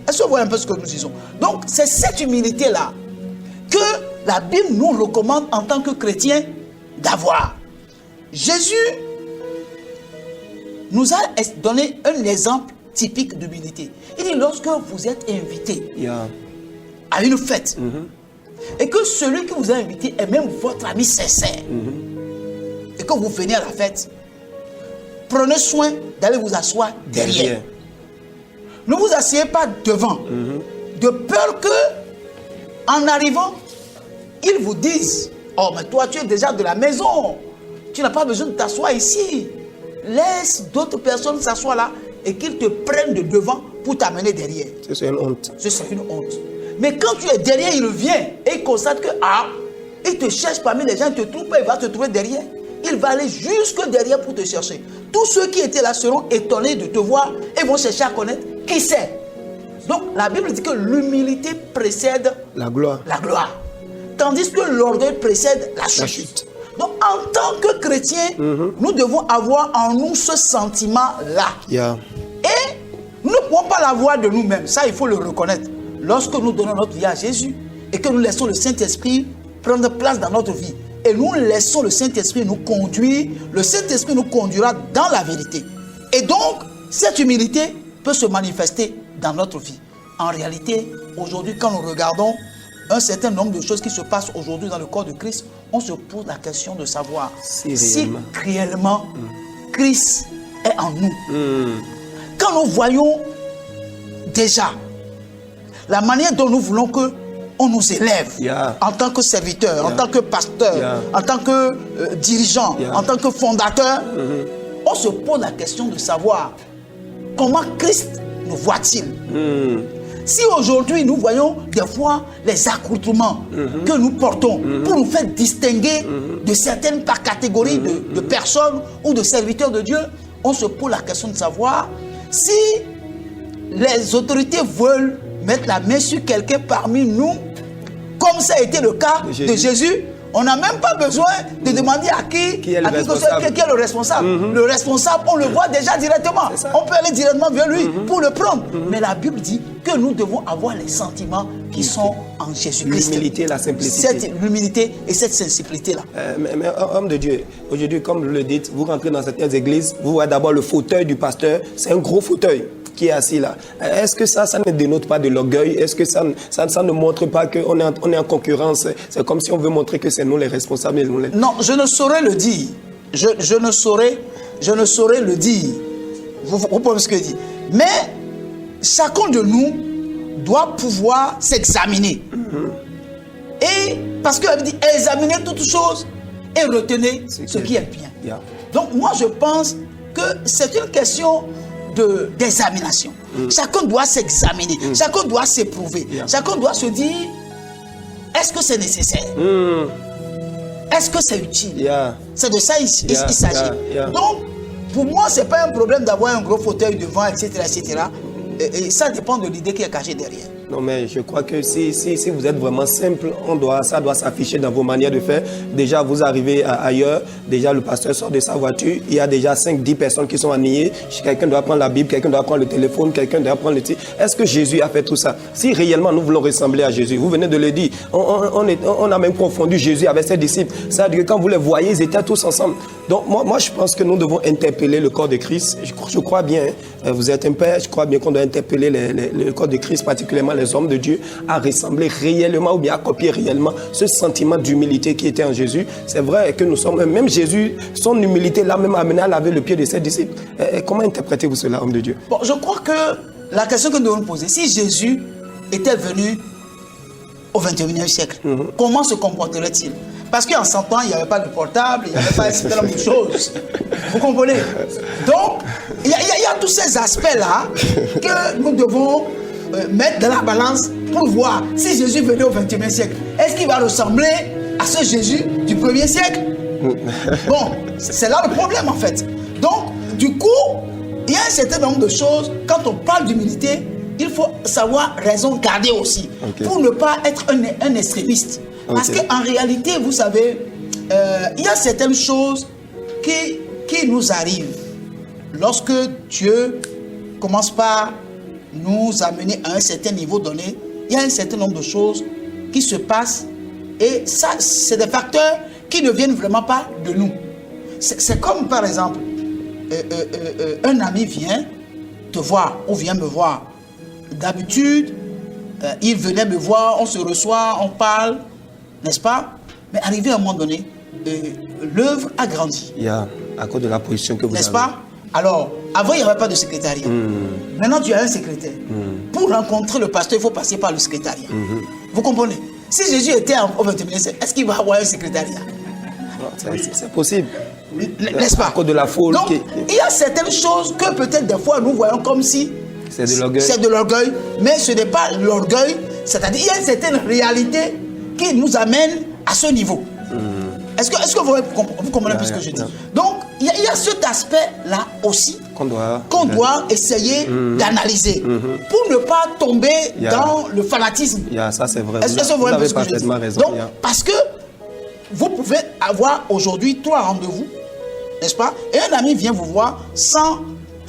Est-ce que vous voyez un peu ce que nous disons? Donc c'est cette humilité-là que la Bible nous recommande en tant que chrétiens d'avoir. Jésus nous a donné un exemple typique d'humilité. Il dit lorsque vous êtes invité à une fête et que celui qui vous a invité est même votre ami sincère, et que vous venez à la fête, prenez soin d'aller vous asseoir derrière. Ne vous asseyez pas devant, de peur que, en arrivant, ils vous disent, oh mais toi tu es déjà de la maison, tu n'as pas besoin de t'asseoir ici. Laisse d'autres personnes s'asseoir là et qu'ils te prennent de devant pour t'amener derrière. C'est une honte. C'est une honte. Mais quand tu es derrière, il vient et il constate que, il te cherche parmi les gens, il ne te trouve pas, il va te trouver derrière. Il va aller jusque derrière pour te chercher. Tous ceux qui étaient là seront étonnés de te voir et vont chercher à connaître qui c'est. Donc la Bible dit que l'humilité précède la gloire. Tandis que l'orgueil précède la chute. Donc en tant que chrétiens, nous devons avoir en nous ce sentiment-là. Et nous ne pouvons pas l'avoir de nous-mêmes. Ça, il faut le reconnaître. Lorsque nous donnons notre vie à Jésus et que nous laissons le Saint-Esprit prendre place dans notre vie, et nous laissons le Saint-Esprit nous conduire, le Saint-Esprit nous conduira dans la vérité. Et donc, cette humilité peut se manifester dans notre vie. En réalité, aujourd'hui, quand nous regardons un certain nombre de choses qui se passent aujourd'hui dans le corps de Christ, on se pose la question de savoir si réellement Christ est en nous. Quand nous voyons déjà la manière dont nous voulons que on nous élève en tant que serviteur, en tant que pasteur, en tant que dirigeant, en tant que fondateur. On se pose la question de savoir comment Christ nous voit-il. Si aujourd'hui nous voyons des fois les accoutrements que nous portons pour nous faire distinguer de certaines catégories de personnes ou de serviteurs de Dieu, on se pose la question de savoir si les autorités veulent mettre la main sur quelqu'un parmi nous, comme ça a été le cas de Jésus. On n'a même pas besoin de demander à qui est le responsable. Le responsable, on le voit déjà directement. On peut aller directement vers lui pour le prendre. Mais la Bible dit que nous devons avoir les sentiments qui sont en Jésus-Christ. L'humilité, la simplicité. L'humilité et cette sensibilité-là. Mais homme de Dieu, aujourd'hui, comme vous le dites, vous rentrez dans certaines églises, vous voyez d'abord le fauteuil du pasteur. C'est un gros fauteuil. qui est assis là. Est-ce que ça ne dénote pas de l'orgueil? Est-ce que ça ne montre pas qu'on est en concurrence? C'est comme si on veut montrer que c'est nous les responsables. Non, je ne saurais le dire. Je ne saurais le dire. Vous comprenez ce que je dis? Mais chacun de nous doit pouvoir s'examiner. Et parce qu'elle dit examiner toutes choses et retenez ce qui est bien. Yeah. Donc moi je pense que c'est une question d'examination. Chacun doit s'examiner, chacun doit s'éprouver, chacun doit se dire est-ce que c'est nécessaire? Est-ce que c'est utile? C'est de ça il s'agit. Donc pour moi c'est pas un problème d'avoir un gros fauteuil devant, etc. etc. Et ça dépend de l'idée qui est cachée derrière. Non, mais je crois que si vous êtes vraiment simple, ça doit s'afficher dans vos manières de faire. Déjà, vous arrivez ailleurs, déjà le pasteur sort de sa voiture, il y a déjà 5-10 personnes qui sont alignées. Quelqu'un doit prendre la Bible, quelqu'un doit prendre le téléphone, quelqu'un doit prendre le titre. Est-ce que Jésus a fait tout ça? Si réellement nous voulons ressembler à Jésus, vous venez de le dire, on a même confondu Jésus avec ses disciples. C'est-à-dire que quand vous les voyez, ils étaient tous ensemble. Donc moi je pense que nous devons interpeller le corps de Christ. Je crois bien, vous êtes un père, je crois bien qu'on doit interpeller le corps de Christ, particulièrement les hommes de Dieu, à ressembler réellement ou bien à copier réellement ce sentiment d'humilité qui était en Jésus. C'est vrai que nous sommes, même Jésus, son humilité l'a même amené à laver le pied de ses disciples. Comment interprétez-vous cela, homme de Dieu? Bon, je crois que la question que nous devons nous poser, si Jésus était venu au 21e siècle, comment se comporterait-il? Parce qu'en 100 ans, il n'y avait pas de portable, il n'y avait pas un certain nombre de choses. Vous comprenez? Donc, il y a tous ces aspects-là que nous devons mettre dans la balance pour voir si Jésus venait au 21e siècle. Est-ce qu'il va ressembler à ce Jésus du 1er siècle? Bon, c'est là le problème en fait. Donc, du coup, il y a un certain nombre de choses. Quand on parle d'humilité, il faut savoir raison garder aussi, pour ne pas être un extrémiste. Parce qu'en réalité, vous savez, il y a certaines choses qui nous arrivent lorsque Dieu commence par nous amener à un certain niveau donné. Il y a un certain nombre de choses qui se passent et ça, c'est des facteurs qui ne viennent vraiment pas de nous. C'est comme par exemple, un ami vient te voir ou vient me voir. D'habitude, il venait me voir, on se reçoit, on parle, n'est-ce pas? Mais arrivé à un moment donné, l'œuvre a grandi. Il y a, à cause de la position que vous avez. N'est-ce pas? Alors, avant, il n'y avait pas de secrétariat. Maintenant, tu as un secrétaire. Pour rencontrer le pasteur, il faut passer par le secrétariat. Vous comprenez? Si Jésus était au 21e siècle, est-ce qu'il va avoir un secrétariat? C'est possible. N'est-ce pas? À cause de la foule. Donc, il y a certaines choses que peut-être des fois, nous voyons comme si c'est de l'orgueil. C'est de l'orgueil, mais ce n'est pas l'orgueil. C'est-à-dire, il y a une certaine réalité qui nous amène à ce niveau. Est-ce que vous comprenez un peu ce que je dis? Donc, il y a cet aspect-là aussi qu'on doit essayer d'analyser pour ne pas tomber dans le fanatisme. Ça, c'est vrai. Est-ce que vous avez parfaitement raison. Donc, parce que vous pouvez avoir aujourd'hui 3 rendez-vous, n'est-ce pas? Et un ami vient vous voir sans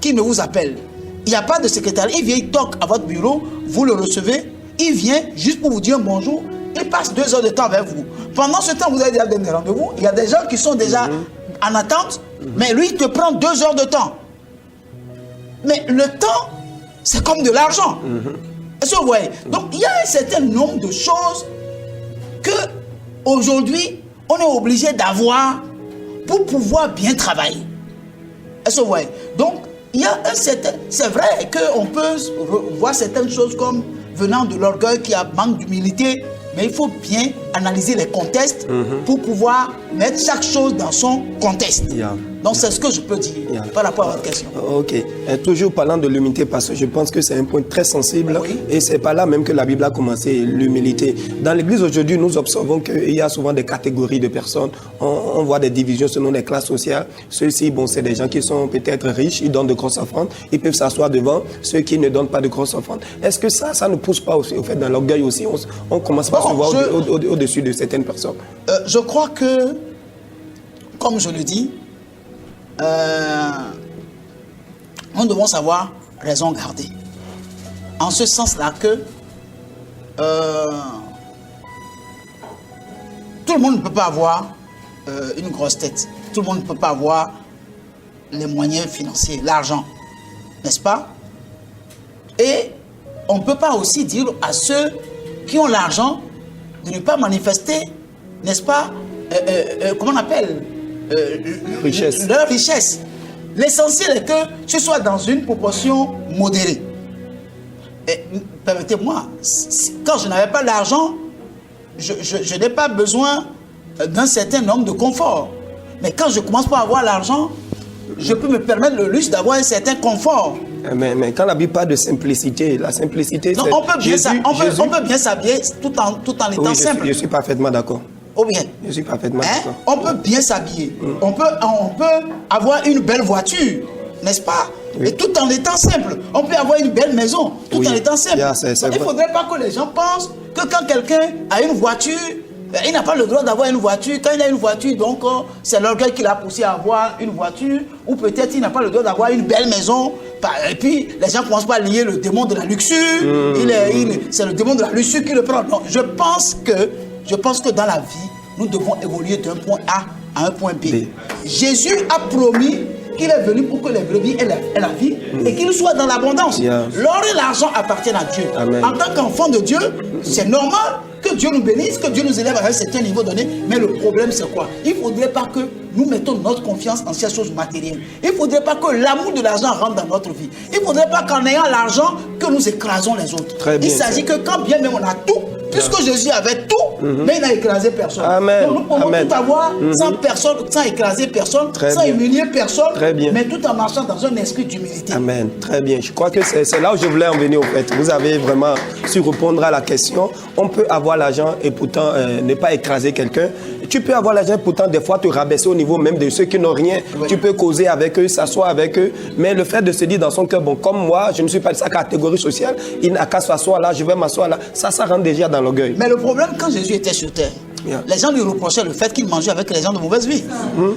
qu'il ne vous appelle. Il n'y a pas de secrétaire. Il vient, il toque à votre bureau, vous le recevez, il vient juste pour vous dire bonjour. Il passe 2 heures de temps avec vous. Pendant ce temps, vous avez déjà donné rendez-vous. Il y a des gens qui sont déjà en attente, mais lui, il te prend 2 heures de temps. Mais le temps, c'est comme de l'argent. Est-ce que vous voyez? Donc, il y a un certain nombre de choses que, aujourd'hui, on est obligé d'avoir pour pouvoir bien travailler. Est-ce que vous voyez? Donc, il y a un certain... C'est vrai qu'on peut voir certaines choses comme venant de l'orgueil qui a manque d'humilité, mais il faut bien analyser les contextes pour pouvoir mettre chaque chose dans son contexte. Donc c'est ce que je peux dire par rapport à votre question. Ok. Toujours parlant de l'humilité, parce que je pense que c'est un point très sensible et c'est par là même que la Bible a commencé, l'humilité. Dans l'église aujourd'hui, nous observons qu'il y a souvent des catégories de personnes. On voit des divisions selon les classes sociales. Ceux-ci, bon, c'est des gens qui sont peut-être riches, ils donnent de grosses offrandes, ils peuvent s'asseoir devant ceux qui ne donnent pas de grosses offrandes. Est-ce que ça ne pousse pas aussi, au fait, dans l'orgueil aussi, on commence pas à se voir au-dessus de certaines personnes? Je crois que, comme je le dis, nous devons savoir raison garder. En ce sens-là que tout le monde ne peut pas avoir une grosse tête. Tout le monde ne peut pas avoir les moyens financiers, l'argent. N'est-ce pas? Et on ne peut pas aussi dire à ceux qui ont l'argent de ne pas manifester, n'est-ce pas, comment on appelle Richesse. Leur richesse. L'essentiel est que ce soit dans une proportion modérée. Et permettez-moi, quand je n'avais pas d'argent, je n'ai pas besoin d'un certain nombre de confort. Mais quand je commence par avoir l'argent, je peux me permettre le luxe d'avoir un certain confort. Mais quand la Bible parle de simplicité, la simplicité, non, c'est... on peut bien s'habiller tout en étant oui, simple. Je suis parfaitement d'accord. Ou bien, Je suis parfaitement d'accord. on peut bien s'habiller. On peut avoir une belle voiture, n'est-ce pas? Oui. Et tout en étant simple. On peut avoir une belle maison, tout Oui. en étant simple. Yeah, c'est Il ne vrai. faudrait pas que les gens pensent que quand quelqu'un a une voiture, il n'a pas le droit d'avoir une voiture. Quand il a une voiture, donc c'est l'orgueil qui l'a poussé à avoir une voiture. Ou peut-être il n'a pas le droit d'avoir une belle maison. Et puis les gens commencent pas à lier le démon de la luxure. C'est le démon de la luxure qui le prend. Donc, je pense que dans la vie, nous devons évoluer d'un point A à un point B. Jésus a promis qu'il est venu pour que les brebis aient la vie et qu'il soit dans l'abondance. Yeah. L'or et l'argent appartiennent à Dieu. Amen. En tant qu'enfant de Dieu, c'est normal que Dieu nous bénisse, que Dieu nous élève à un certain niveau donné. Mais le problème, c'est quoi? Il ne faudrait pas que nous mettons notre confiance en ces choses matérielles. Il ne faudrait pas que l'amour de l'argent rentre dans notre vie. Il ne faudrait pas qu'en ayant l'argent, que nous écrasons les autres. Très bien, Il s'agit que quand bien même on a tout, puisque Jésus avait tout, mais il n'a écrasé personne. Amen. Donc nous pouvons Amen. tout avoir sans écraser personne, Très sans bien. humilier personne, Très bien. mais tout en marchant dans un esprit d'humilité. Amen. Très bien. Je crois que c'est là où je voulais en venir au fait. Vous avez vraiment su répondre à la question. On peut avoir l'argent et pourtant ne pas écraser quelqu'un. Tu peux avoir l'argent et pourtant des fois te rabaisser au niveau même de ceux qui n'ont rien. Oui. Tu peux causer avec eux, s'asseoir avec eux. Mais le fait de se dire dans son cœur, bon, comme moi, je ne suis pas de sa catégorie sociale, il n'a qu'à s'asseoir là, je vais m'asseoir là. Ça rentre déjà dans l'orgueil. Mais le problème, quand Jésus était sur terre, Yeah. les gens lui reprochaient le fait qu'il mangeait avec les gens de mauvaise vie.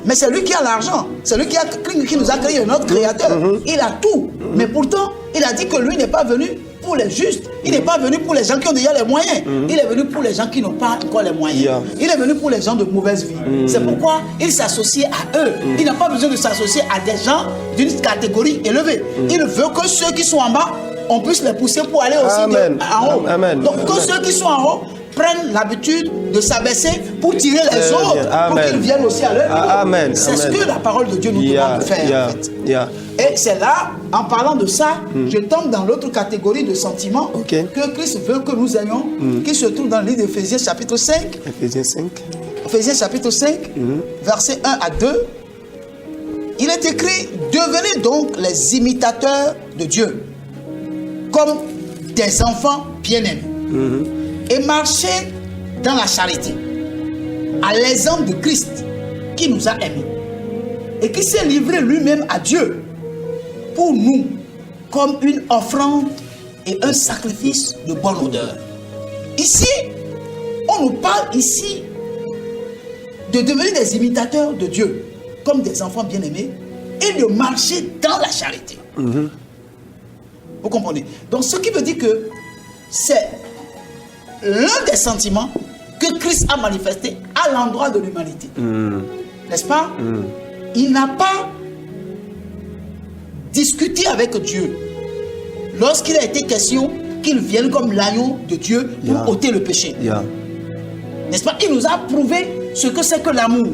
Mais c'est lui qui a l'argent. C'est lui qui nous a créé, notre créateur. Il a tout. Mais pourtant, il a dit que lui n'est pas venu pour les justes. Il n'est pas venu pour les gens qui ont déjà les moyens. Il est venu pour les gens qui n'ont pas encore les moyens. Yeah. Il est venu pour les gens de mauvaise vie. C'est pourquoi il s'associe à eux. Il n'a pas besoin de s'associer à des gens d'une catégorie élevée. Il veut que ceux qui sont en bas, on puisse les pousser pour aller aussi Amen. en haut. Amen. Donc que Amen. ceux qui sont en haut prennent l'habitude de s'abaisser pour tirer les Très autres, bien. pour Amen. qu'ils viennent aussi à leur niveau. Amen. C'est ce Amen. que la parole de Dieu nous demande de faire, en fait. Et c'est là, en parlant de ça, je tombe dans l'autre catégorie de sentiments Ok. que Christ veut que nous ayons, qui se trouve dans le livre d'Éphésiens chapitre 5. Éphésiens 5. Éphésiens chapitre 5, versets 1 à 2. Il est écrit, devenez donc les imitateurs de Dieu, comme des enfants bien-aimés, et marchez dans la charité, à l'exemple de Christ, qui nous a aimés, et qui s'est livré lui-même à Dieu, pour nous, comme une offrande et un sacrifice de bonne odeur. Ici, on nous parle ici de devenir des imitateurs de Dieu, comme des enfants bien-aimés, et de marcher dans la charité. Vous comprenez? Donc, ce qui veut dire que c'est l'un des sentiments que Christ a manifesté à l'endroit de l'humanité. N'est-ce pas? Il n'a pas discuté avec Dieu lorsqu'il a été question qu'il vienne comme l'agneau de Dieu pour ôter le péché. N'est-ce pas? Il nous a prouvé ce que c'est que l'amour.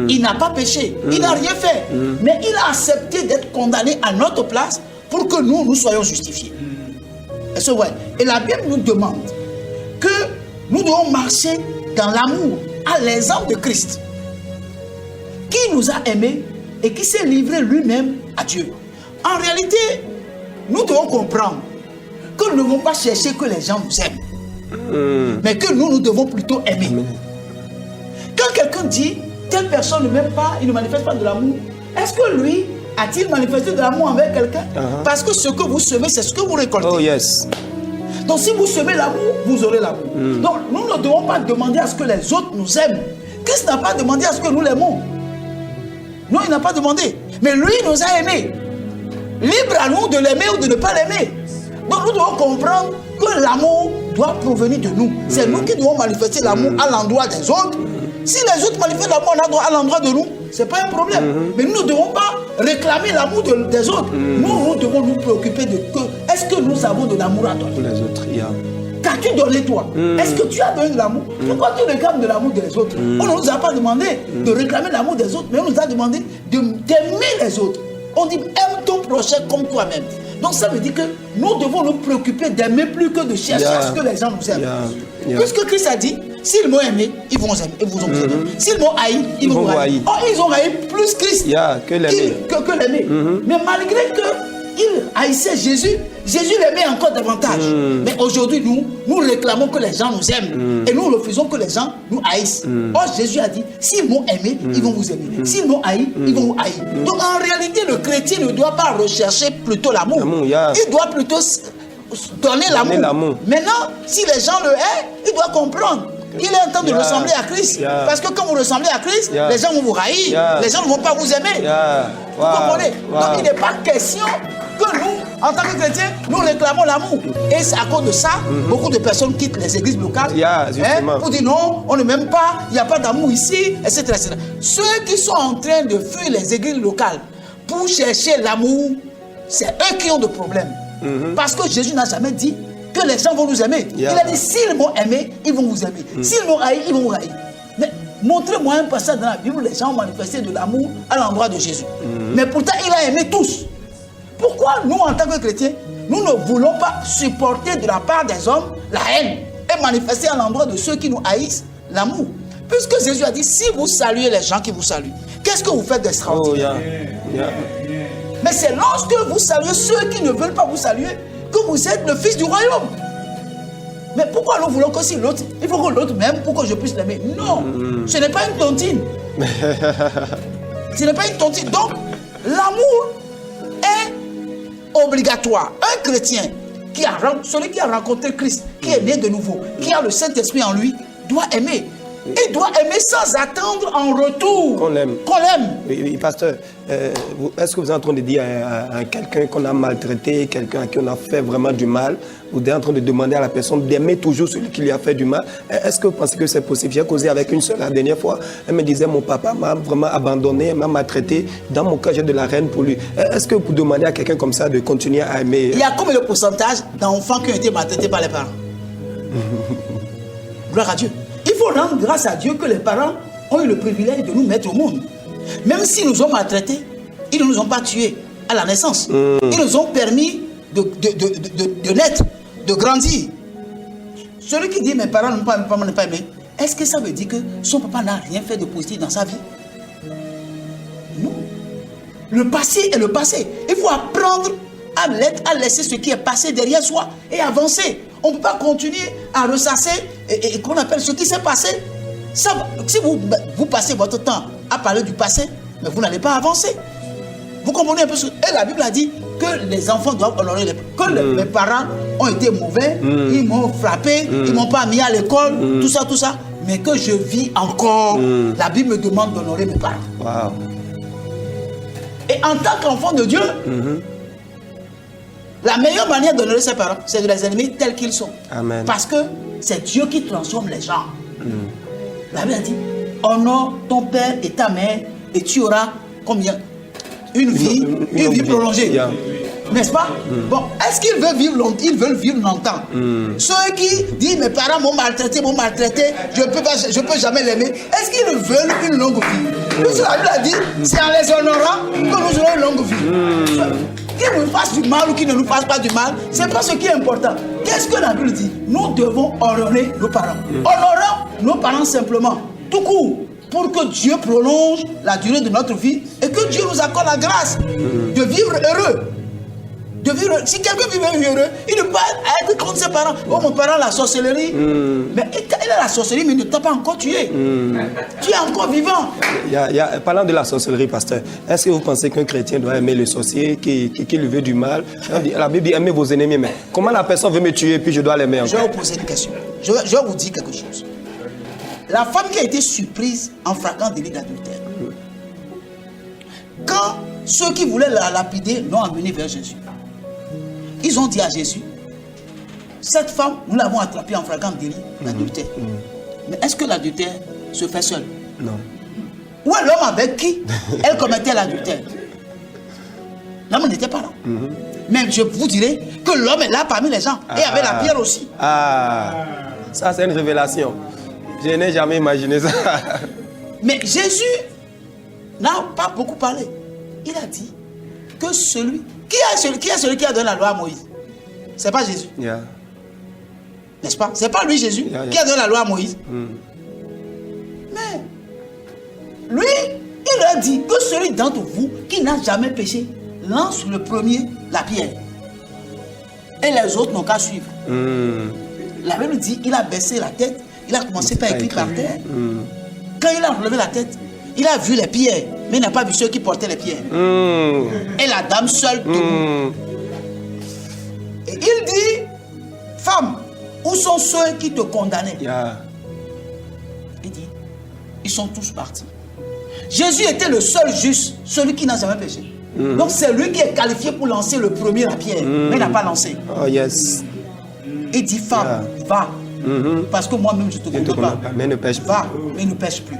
Il n'a pas péché, il n'a rien fait, mais il a accepté d'être condamné à notre place pour que nous soyons justifiés. Est-ce vrai? Et la Bible nous demande que nous devons marcher dans l'amour à l'exemple de Christ, qui nous a aimés et qui s'est livré lui-même à Dieu. En réalité, nous devons comprendre que nous ne devons pas chercher que les gens nous aiment, mais que nous devons plutôt aimer. Quand quelqu'un dit, telle personne ne m'aime pas, il ne manifeste pas de l'amour, est-ce que lui a-t-il manifesté de l'amour envers quelqu'un? Parce que ce que vous semez, c'est ce que vous récoltez. Oh yes. Donc si vous semez l'amour, vous aurez l'amour. Donc nous ne devons pas demander à ce que les autres nous aiment. Christ n'a pas demandé à ce que nous l'aimons. Non, il n'a pas demandé. Mais lui, il nous a aimés. Libre à nous de l'aimer ou de ne pas l'aimer. Donc nous devons comprendre que l'amour doit provenir de nous. C'est nous qui devons manifester l'amour à l'endroit des autres. Si les autres manifestent l'amour à l'endroit de nous, ce n'est pas un problème. Mais nous ne devons pas réclamer l'amour des autres. Nous devons nous préoccuper de que est-ce que nous avons de l'amour à donner? Pour les autres, Qu'as-tu donné toi? Est-ce que tu as donné de l'amour? Pourquoi tu réclames de l'amour des autres? On ne nous a pas demandé de réclamer l'amour des autres, mais on nous a demandé d'aimer les autres. On dit aime ton prochain comme toi-même. Donc ça veut dire que nous devons nous préoccuper d'aimer plus que de chercher à ce que les gens nous aiment. Puisque Christ a dit, s'ils m'ont aimé, ils vont aimer. S'ils m'ont haï, ils vont vous haïr. Or, ils ont haï plus Christ que l'aimer. Mais malgré qu'ils haïssaient Jésus, Jésus l'aimait encore davantage. Mais aujourd'hui, nous réclamons que les gens nous aiment. Et nous refusons que les gens nous haïssent. Or, Jésus a dit, s'ils m'ont aimé, ils vont vous aimer. S'ils m'ont haï, ils vont vous haïr. Donc, en réalité, le chrétien ne doit pas rechercher plutôt l'amour. Il doit plutôt donner l'amour. Maintenant, si les gens le haïssent, il doit comprendre. Il est en train de ressembler à Christ. Parce que quand vous ressemblez à Christ, les gens vont vous haïr. Les gens ne vont pas vous aimer. Vous comprenez? Donc, il n'est pas question que nous, en tant que chrétiens, nous réclamons l'amour. Et c'est à cause de ça, beaucoup de personnes quittent les églises locales pour dire non, on ne m'aime pas, il n'y a pas d'amour ici, etc., etc. Ceux qui sont en train de fuir les églises locales pour chercher l'amour, c'est eux qui ont des problèmes. Parce que Jésus n'a jamais dit que les gens vont nous aimer. Il a dit, s'ils m'ont aimé, ils vont vous aimer. S'ils m'ont haï, ils vont vous haïr. Mais montrez-moi un passage dans la Bible où les gens ont manifesté de l'amour à l'endroit de Jésus. Mais pourtant, il a aimé tous. Pourquoi nous, en tant que chrétiens, nous ne voulons pas supporter de la part des hommes la haine et manifester à l'endroit de ceux qui nous haïssent l'amour? Puisque Jésus a dit, si vous saluez les gens qui vous saluent, qu'est-ce que vous faites d'extraordinaire? Mais c'est lorsque vous saluez ceux qui ne veulent pas vous saluer que vous êtes le fils du royaume. Mais pourquoi nous voulons que si l'autre, il faut que l'autre m'aime pour que je puisse l'aimer? Non, ce n'est pas une tontine. Ce n'est pas une tontine. Donc, l'amour est obligatoire. Un chrétien, celui qui a rencontré Christ, qui est né de nouveau, qui a le Saint-Esprit en lui, doit aimer. Il doit aimer sans attendre en retour qu'on l'aime. Oui, pasteur, est-ce que vous êtes en train de dire à quelqu'un qu'on a maltraité, quelqu'un à qui on a fait vraiment du mal, vous êtes en train de demander à la personne d'aimer toujours celui qui lui a fait du mal? Est-ce que vous pensez que c'est possible? J'ai causé avec une seule la dernière fois. Elle me disait, mon papa m'a vraiment abandonné, m'a maltraité. Dans mon cas, j'ai de la haine pour lui. Est-ce que vous demandez à quelqu'un comme ça de continuer à aimer? Il y a combien de pourcentage d'enfants qui ont été maltraités par les parents? Gloire à Dieu. Il faut rendre grâce à Dieu que les parents ont eu le privilège de nous mettre au monde. Même s'ils nous ont maltraités, ils ne nous ont pas tués à la naissance. Ils nous ont permis de naître, de grandir. Celui qui dit mes parents n'ont pas aimé, est-ce que ça veut dire que son papa n'a rien fait de positif dans sa vie? Non. Le passé est le passé. Il faut apprendre à laisser ce qui est passé derrière soi et avancer. On ne peut pas continuer à ressasser et qu'on appelle ce qui s'est passé. Ça, si vous passez votre temps à parler du passé, mais vous n'allez pas avancer. Vous comprenez un peu ce que... Et la Bible a dit que les enfants doivent honorer mes parents ont été mauvais, ils m'ont frappé, ils ne m'ont pas mis à l'école, tout ça. Mais que je vis encore, la Bible me demande d'honorer mes parents. Wow. Et en tant qu'enfant de Dieu, la meilleure manière d'honorer ses parents, c'est de les aimer tels qu'ils sont. Amen. Parce que c'est Dieu qui transforme les gens. La Bible a dit, honore ton père et ta mère et tu auras combien? Une vie prolongée. Yeah. N'est-ce pas? Bon, est-ce qu'ils veulent vivre longtemps? Ils veulent vivre longtemps. Ceux qui disent mes parents m'ont maltraité, je ne peux jamais l'aimer. Est-ce qu'ils veulent une longue vie? Puisque la Bible a dit, c'est en les honorant que nous aurons une longue vie. Qu'ils nous fassent du mal ou qu'ils ne nous fassent pas du mal, ce n'est pas ce qui est important. Qu'est-ce que la Bible dit? Nous devons honorer nos parents. Honorons nos parents simplement, tout court, pour que Dieu prolonge la durée de notre vie et que Dieu nous accorde la grâce de vivre heureux. Si quelqu'un vit heureux, il ne peut pas être contre ses parents. Oh, mon parent, la sorcellerie. Mais il a la sorcellerie, mais il ne t'a pas encore tué. Tu es encore vivant. Parlant de la sorcellerie, pasteur, est-ce que vous pensez qu'un chrétien doit aimer le sorcier qui lui veut du mal? La Bible dit aimez vos ennemis, mais comment la personne veut me tuer puis je dois l'aimer encore? Je vais vous poser une question. Je vais vous dire quelque chose. La femme qui a été surprise en flagrant délit d'adultère, quand ceux qui voulaient la lapider l'ont emmenée vers Jésus, ils ont dit à Jésus, cette femme, nous l'avons attrapée en flagrant délit d'adultère. Mais est-ce que l'adultère se fait seul? Non. Ou l'homme avec qui elle commettait l'adultère? L'homme n'était pas là. Mais je vous dirai que l'homme est là parmi les gens. Et avec la pierre aussi. Ah, ça c'est une révélation. Je n'ai jamais imaginé ça. Mais Jésus n'a pas beaucoup parlé. Il a dit que celui... Qui est celui qui a donné la loi à Moïse? C'est pas Jésus. Yeah. N'est-ce pas? C'est pas lui Jésus qui a donné la loi à Moïse. Mais lui, il a dit que celui d'entre vous qui n'a jamais péché lance le premier la pierre. Et les autres n'ont qu'à suivre. La Bible dit, il a baissé la tête, il a commencé par écrire par terre. Quand il a relevé la tête, il a vu les pierres, mais il n'a pas vu ceux qui portaient les pierres. Et la dame seule debout. Et il dit, femme, où sont ceux qui te condamnaient? Il dit, ils sont tous partis. Jésus était le seul juste, celui qui n'a jamais péché. Donc c'est lui qui est qualifié pour lancer le premier la pierre, mais il n'a pas lancé. Oh yes. Il dit, femme, va. Parce que moi-même je te condamne pas. Mais ne pêche pas. Va, mais ne pêche plus.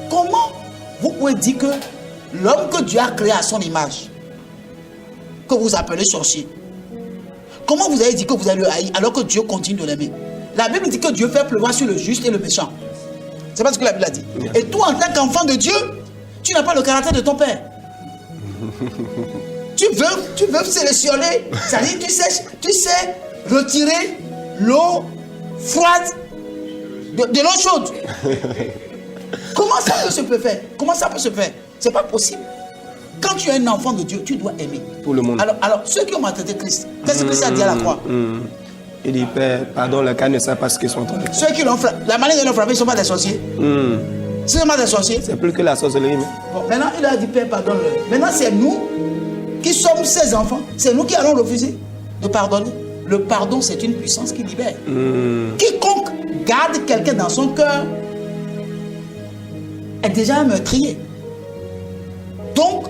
Comment vous pouvez dire que l'homme que Dieu a créé à son image, que vous appelez sorcier, comment vous avez dit que vous allez le haïr alors que Dieu continue de l'aimer? La Bible dit que Dieu fait pleuvoir sur le juste et le méchant. C'est pas ce que la Bible a dit. Et toi, en tant qu'enfant de Dieu, tu n'as pas le caractère de ton père. Tu veux sélectionner, c'est-à-dire tu sais retirer l'eau froide de l'eau chaude. Comment ça peut se faire? Comment ça peut se faire? C'est pas possible. Quand tu es un enfant de Dieu, tu dois aimer. Pour le monde. Alors ceux qui ont maltraité Christ, qu'est-ce que Christ a dit à la croix? Il dit, Père, pardon, le cas ne sait pas ce qu'ils sont en train de faire. Ceux qui l'ont frappé, la manière de l'ont frappé, ils ne sont pas des sorciers. Ce ne sont pas des sorciers. C'est plus que la sorcellerie. Bon, maintenant, il a dit, Père, pardonne-le. Maintenant, c'est nous qui sommes ses enfants. C'est nous qui allons refuser de pardonner. Le pardon, c'est une puissance qui libère. Quiconque garde quelqu'un dans son cœur est déjà un meurtrier. Donc,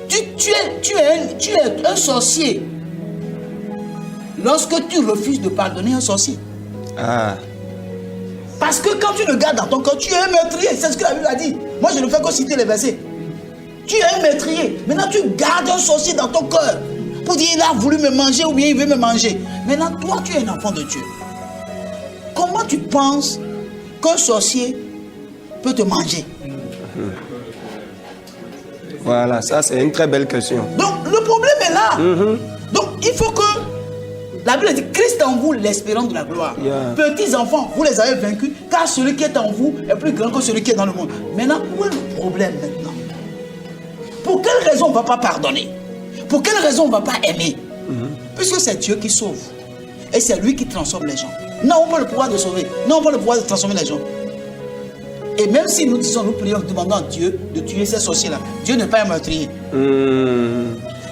tu es un sorcier lorsque tu refuses de pardonner un sorcier. Parce que quand tu le gardes dans ton cœur, tu es un meurtrier. C'est ce que la Bible a dit. Moi, je ne fais que citer les versets. Tu es un meurtrier. Maintenant, tu gardes un sorcier dans ton cœur pour dire il a voulu me manger ou bien il veut me manger. Maintenant, toi, tu es un enfant de Dieu. Comment tu penses qu'un sorcier peut te manger? Voilà, ça c'est une très belle question. Donc, le problème est là. Donc, il faut que... La Bible dit, Christ en vous, l'espérance de la gloire. Petits enfants, vous les avez vaincus, car celui qui est en vous est plus grand que celui qui est dans le monde. Maintenant, où est le problème maintenant? Pour quelle raison on ne va pas pardonner? Pour quelle raison on ne va pas aimer? Puisque c'est Dieu qui sauve. Et c'est lui qui transforme les gens. Nous n'avons pas le pouvoir de sauver. Nous n'avons pas le pouvoir de transformer les gens. Et même si nous disons, nous prions, nous demandons à Dieu de tuer ces sorciers-là, Dieu n'est pas un meurtrier.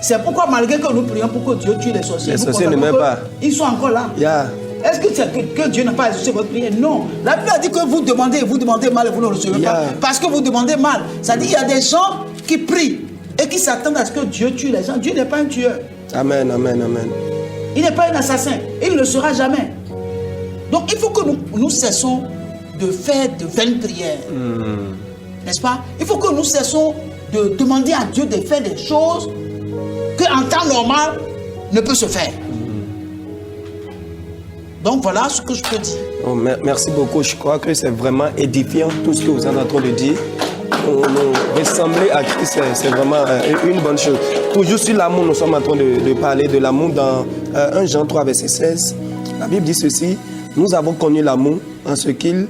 C'est pourquoi malgré que nous prions pour que Dieu tue les sorciers, ne meurent pas. Ils sont encore là. Est-ce que Dieu n'a pas exaucé votre prière? Non. La Bible a dit que vous demandez mal et vous ne recevez pas. Parce que vous demandez mal. Ça dit qu'il y a des gens qui prient et qui s'attendent à ce que Dieu tue les gens. Dieu n'est pas un tueur. Amen, amen, amen. Il n'est pas un assassin. Il ne le sera jamais. Donc il faut que nous cessons de faire de vaines prières. N'est-ce pas? Il faut que nous cessons de demander à Dieu de faire des choses qu'en temps normal ne peut se faire. Donc voilà ce que je peux dire. Oh, merci beaucoup. Je crois que c'est vraiment édifiant tout ce que vous êtes en train de dire. Ressembler à Christ, c'est vraiment une bonne chose. Toujours sur l'amour, nous sommes en train de parler de l'amour dans 1 Jean 3, verset 16. La Bible dit ceci: nous avons connu l'amour en ce qu'il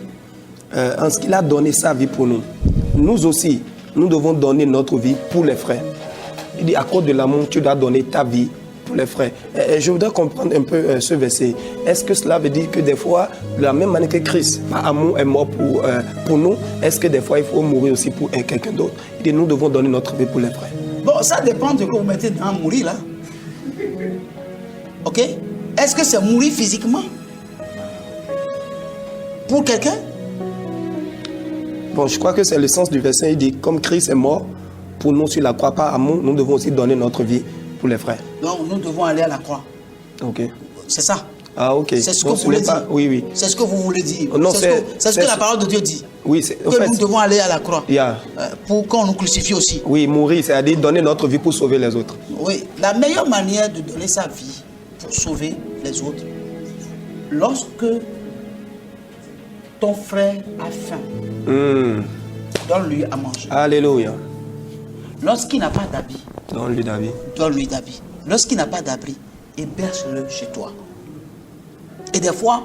a donné sa vie pour nous. Nous aussi, nous devons donner notre vie pour les frères. Il dit, à cause de l'amour, tu dois donner ta vie pour les frères. Et je voudrais comprendre un peu ce verset. Est-ce que cela veut dire que des fois, de la même manière que Christ, par amour, est mort pour nous, est-ce que des fois, il faut mourir aussi pour quelqu'un d'autre? Il dit, nous devons donner notre vie pour les frères. Bon, ça dépend de ce que vous mettez dans mourir, là. Ok? Est-ce que c'est mourir physiquement? Pour quelqu'un? Bon, je crois que c'est le sens du verset. Il dit, comme Christ est mort pour nous sur la croix par amour, nous devons aussi donner notre vie pour les frères. Donc, nous devons aller à la croix. Ok. C'est ça. Ah, ok. C'est ce Donc, que vous voulez dire. Oui, oui. C'est ce que vous voulez dire. Non, c'est ce que la parole de Dieu dit. Oui, en que fait, nous devons aller à la croix. Yeah. Pour qu'on nous crucifie aussi. Oui, mourir, c'est-à-dire donner notre vie pour sauver les autres. Oui, la meilleure manière de donner sa vie pour sauver les autres, lorsque ton frère a faim, donne-lui à manger. Alléluia. Lorsqu'il n'a pas d'habit, Donne-lui d'habit. donne-lui d'habit. Lorsqu'il n'a pas d'abri, héberge-le chez toi. Et des fois,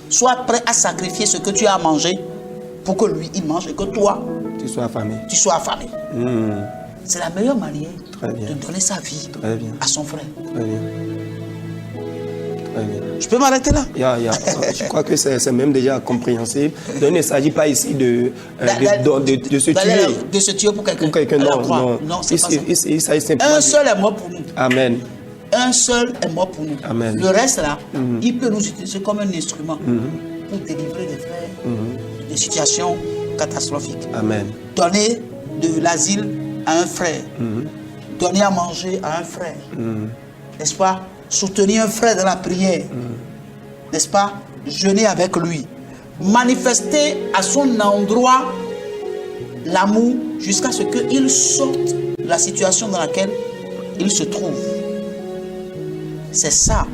sois prêt à sacrifier ce que tu as à manger pour que lui, il mange et que toi, Tu sois affamé. tu sois affamé. C'est la meilleure manière Très bien. de donner sa vie Très bien. à son frère. Très bien. Très bien. Je peux m'arrêter là? Je crois que c'est même déjà compréhensible. Donc, il ne s'agit pas ici de se tuer. De se tuer pour quelqu'un. Pour quelqu'un, à la non, croix. non. Non, c'est pas ça. Il s'agit simplement Un seul est mort pour nous. Amen. Un seul est mort pour nous. Amen. Le reste là, il peut nous utiliser comme un instrument pour délivrer les frères des situations catastrophiques. Amen. Donner de l'asile à un frère. Donner à manger à un frère. N'est-ce pas? Soutenir un frère dans la prière. N'est-ce pas? Jeûner avec lui. Manifester à son endroit l'amour jusqu'à ce qu'il sorte de la situation dans laquelle il se trouve. C'est ça,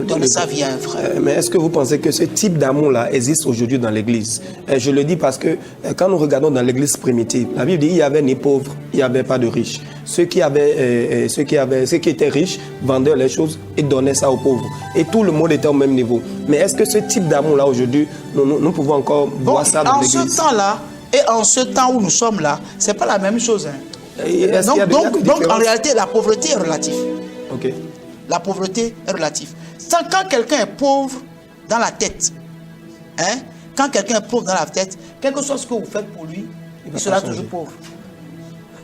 donner sa vie à un frère. Mais est-ce que vous pensez que ce type d'amour-là existe aujourd'hui dans l'Église? Je le dis parce que quand nous regardons dans l'Église primitive, la Bible dit qu'il n'y avait ni pauvres, il n'y avait pas de riches. Ceux qui étaient riches vendaient les choses et donnaient ça aux pauvres. Et tout le monde était au même niveau. Mais est-ce que ce type d'amour-là aujourd'hui, nous pouvons encore voir ça dans l'Église? En ce temps-là, et en ce temps où nous sommes là, c'est pas la même chose. Hein. Donc en réalité, la pauvreté est relative. Ok. La pauvreté est relative. Quand quelqu'un est pauvre dans la tête, hein, quand quelqu'un est pauvre dans la tête, quel que soit ce que vous faites pour lui, il sera toujours pauvre.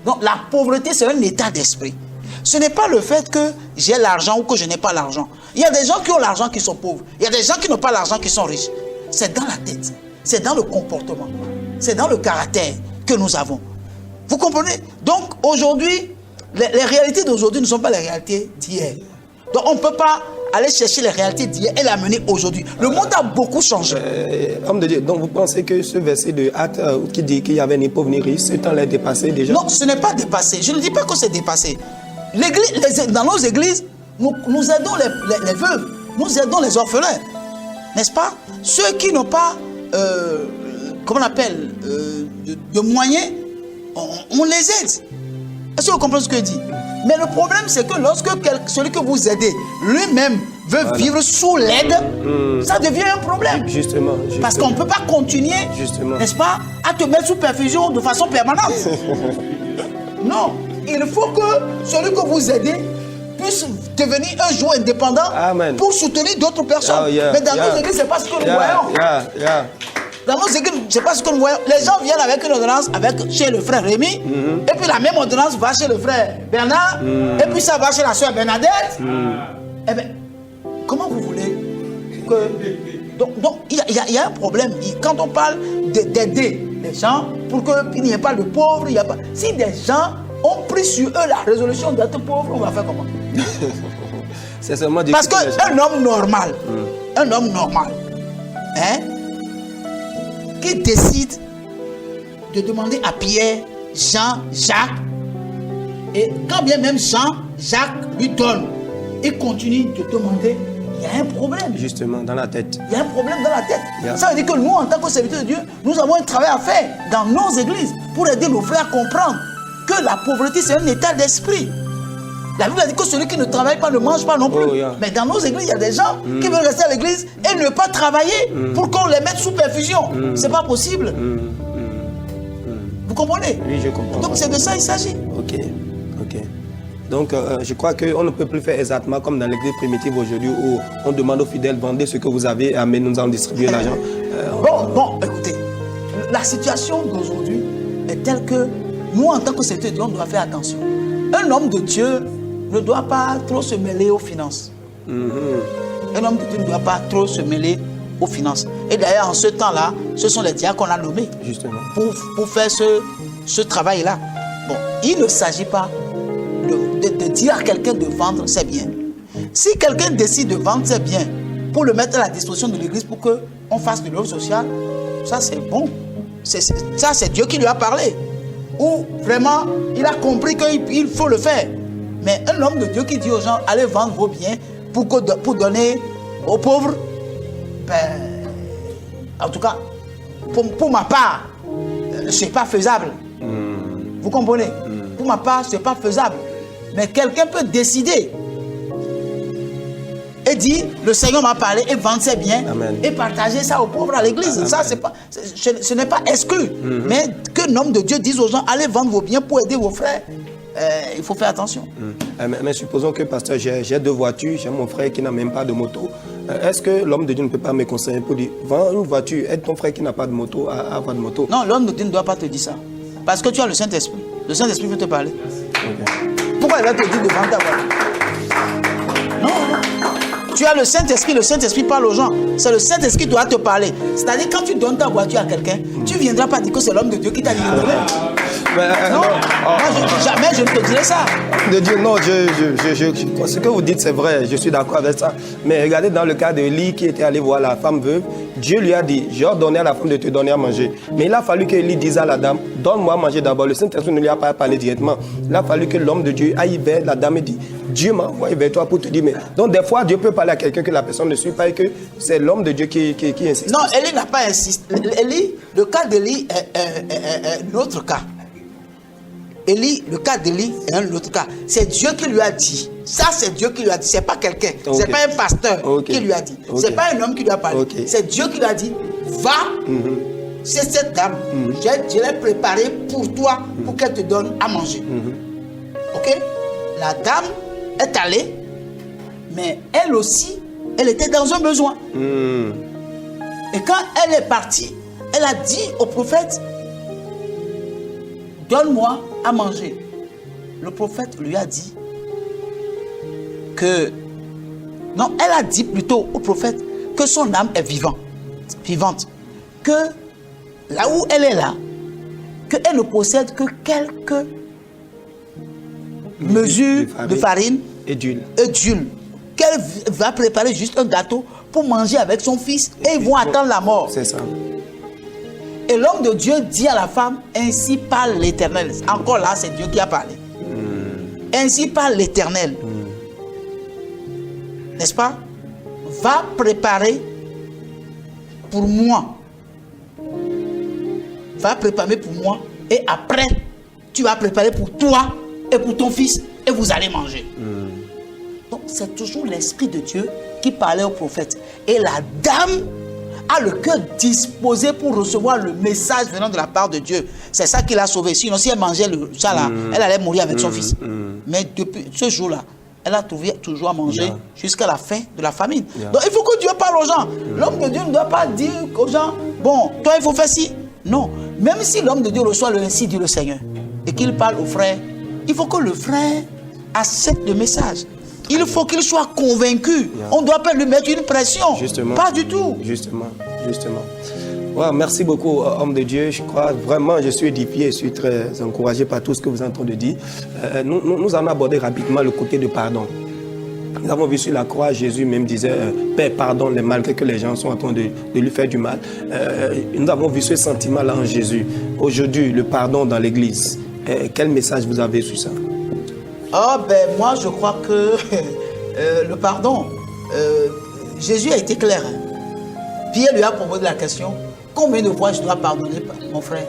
Donc la pauvreté, c'est un état d'esprit. Ce n'est pas le fait que j'ai l'argent ou que je n'ai pas l'argent. Il y a des gens qui ont l'argent qui sont pauvres. Il y a des gens qui n'ont pas l'argent qui sont riches. C'est dans la tête. C'est dans le comportement. C'est dans le caractère que nous avons. Vous comprenez? Donc aujourd'hui, les réalités d'aujourd'hui ne sont pas les réalités d'hier. Donc on ne peut pas aller chercher les réalités d'hier et l'amener aujourd'hui. Le monde a beaucoup changé. Homme de Dieu, donc vous pensez que ce verset de Actes qui dit qu'il n'y avait ni pauvre ni riche, ce temps est dépassé déjà? Non, ce n'est pas dépassé. Je ne dis pas que c'est dépassé. Dans nos églises, nous aidons les veuves, nous aidons les orphelins. N'est-ce pas? Ceux qui n'ont pas, comment on appelle, de moyens, on les aide. Est-ce que vous comprenez ce que je dis? Mais le problème, c'est que lorsque celui que vous aidez, lui-même veut vivre sous l'aide, ça devient un problème. Justement. Parce qu'on ne peut pas continuer, n'est-ce pas, à te mettre sous perfusion de façon permanente. Non, il faut que celui que vous aidez puisse devenir un jour indépendant. Amen. Pour soutenir d'autres personnes. Mais dans nos églises, ce n'est pas ce que nous voyons. Dans nos églises, je ne sais pas ce que nous voyons. Les gens viennent avec une ordonnance chez le frère Rémi, et puis la même ordonnance va chez le frère Bernard, et puis ça va chez la soeur Bernadette. Eh bien, comment vous voulez que... Donc, il y a un problème. Quand on parle d'aider les gens pour qu'il n'y ait pas de pauvres, il y a pas... Si des gens ont pris sur eux la résolution d'être pauvres, on va faire comment? C'est seulement parce qu'un homme normal, hein, qui décide de demander à Pierre, Jean, Jacques, et quand bien même Jean, Jacques lui donne, il continue de demander, il y a un problème. Justement, dans la tête. Il y a un problème dans la tête. Ça veut dire que nous, en tant que serviteurs de Dieu, nous avons un travail à faire dans nos églises pour aider nos frères à comprendre que la pauvreté, c'est un état d'esprit. La Bible a dit que celui qui ne travaille pas ne mange pas non plus. Mais dans nos églises, il y a des gens qui veulent rester à l'église et ne pas travailler pour qu'on les mette sous perfusion. C'est pas possible. Vous comprenez? Oui, je comprends. Donc c'est de ça qu'il s'agit. Ok. Donc je crois qu'on ne peut plus faire exactement comme dans l'église primitive aujourd'hui où on demande aux fidèles, vendez ce que vous avez, mais nous en distribuer l'argent. Bon, écoutez, la situation d'aujourd'hui est telle que nous, en tant que serviteurs de Dieu, on doit faire attention. Un homme de Dieu ne doit pas trop se mêler aux finances. Un homme de Dieu ne doit pas trop se mêler aux finances. Et d'ailleurs, en ce temps-là, ce sont les diacres qu'on a nommés pour faire ce travail-là. Bon, il ne s'agit pas de dire à quelqu'un de vendre ses biens. Si quelqu'un décide de vendre ses biens pour le mettre à la disposition de l'église pour qu'on fasse de l'œuvre sociale, ça c'est bon. Ça c'est Dieu qui lui a parlé. Ou vraiment, il a compris qu'il faut le faire. Mais un homme de Dieu qui dit aux gens, allez vendre vos biens pour donner aux pauvres, ben, en tout cas, pour ma part, ce n'est pas faisable. Vous comprenez? Pour ma part, ce n'est pas faisable. Mais quelqu'un peut décider et dire, le Seigneur m'a parlé, et vendre ses biens. Amen. Et partager ça aux pauvres à l'église. Ça, ce n'est pas exclu. Mais qu'un homme de Dieu dise aux gens, allez vendre vos biens pour aider vos frères. Il faut faire attention. Mais supposons que, pasteur, j'ai 2 voitures, j'ai mon frère qui n'a même pas de moto. Est-ce que l'homme de Dieu ne peut pas me conseiller pour dire, vends une voiture, aide ton frère qui n'a pas de moto à avoir de moto? Non, l'homme de Dieu ne doit pas te dire ça. Parce que tu as le Saint-Esprit. Le Saint-Esprit veut te parler. Pourquoi il va te dire de vendre ta voiture? Non. Tu as le Saint-Esprit parle aux gens. C'est le Saint-Esprit qui doit te parler. C'est-à-dire, quand tu donnes ta voiture à quelqu'un, tu ne viendras pas dire que c'est l'homme de Dieu qui t'a dit de donner. Non, jamais je ne te dirai ça. De Dieu, non, ce que vous dites, c'est vrai, je suis d'accord avec ça. Mais regardez dans le cas de Élie qui était allé voir la femme veuve, Dieu lui a dit, j'ai ordonné à la femme de te donner à manger. Mais il a fallu que Élie dise à la dame, donne-moi à manger d'abord. Le Saint-Esprit ne lui a pas parlé directement. Il a fallu que l'homme de Dieu aille vers la dame et dit, Dieu m'a envoyé vers toi pour te dire, mais... Donc des fois, Dieu peut parler à quelqu'un que la personne ne suit pas et que c'est l'homme de Dieu qui insiste. Non, Élie n'a pas insisté. Le cas d'Élie est un autre cas. Le cas d'Élie est un autre cas. C'est Dieu qui lui a dit. Ça, c'est Dieu qui lui a dit. C'est pas quelqu'un. Okay. C'est pas un pasteur qui lui a dit. Okay. C'est pas un homme qui lui a parlé. Okay. C'est Dieu qui lui a dit. Va. C'est cette dame. Je l'ai préparée pour toi, pour qu'elle te donne à manger. Ok? La dame est allée, mais elle aussi, elle était dans un besoin. Et quand elle est partie, elle a dit au prophète, donne-moi à manger. Le prophète lui a dit que... Non, elle a dit plutôt au prophète que son âme est vivante. Que là où elle est là, qu'elle ne possède que quelques mesures de farine et d'huile. Qu'elle va préparer juste un gâteau pour manger avec son fils et ils vont attendre la mort. C'est ça. Et l'homme de Dieu dit à la femme, ainsi parle l'Éternel. Encore là, c'est Dieu qui a parlé. Ainsi parle l'Éternel. N'est-ce pas? Va préparer pour moi. Va préparer pour moi. Et après, tu vas préparer pour toi et pour ton fils. Et vous allez manger. Donc, c'est toujours l'Esprit de Dieu qui parlait au prophète. Et la dame a le cœur disposé pour recevoir le message venant de la part de Dieu. C'est ça qui l'a sauvée. Sinon, si elle mangeait ça là, elle allait mourir avec son fils. Mais depuis ce jour-là, elle a trouvé toujours à manger jusqu'à la fin de la famine. Donc, il faut que Dieu parle aux gens. L'homme de Dieu ne doit pas dire aux gens, bon, toi, il faut faire ci. Non. Même si l'homme de Dieu reçoit le ainsi dit le Seigneur et qu'il parle au frère, il faut que le frère accepte le message. Il faut qu'il soit convaincu. On ne doit pas lui mettre une pression. Justement. Pas du tout. Justement. Wow, merci beaucoup, homme de Dieu. Je crois vraiment, je suis édifié, je suis très encouragé par tout ce que vous êtes en train de dire. Nous allons aborder rapidement le côté de pardon. Nous avons vu sur la croix, Jésus même disait, Père, pardonne les malgré que les gens sont en train de lui faire du mal. Nous avons vu ce sentiment-là en Jésus. Aujourd'hui, le pardon dans l'Église. Quel message vous avez sur ça? Moi, je crois que le pardon, Jésus a été clair. Pierre lui a posé la question, combien de fois je dois pardonner mon frère?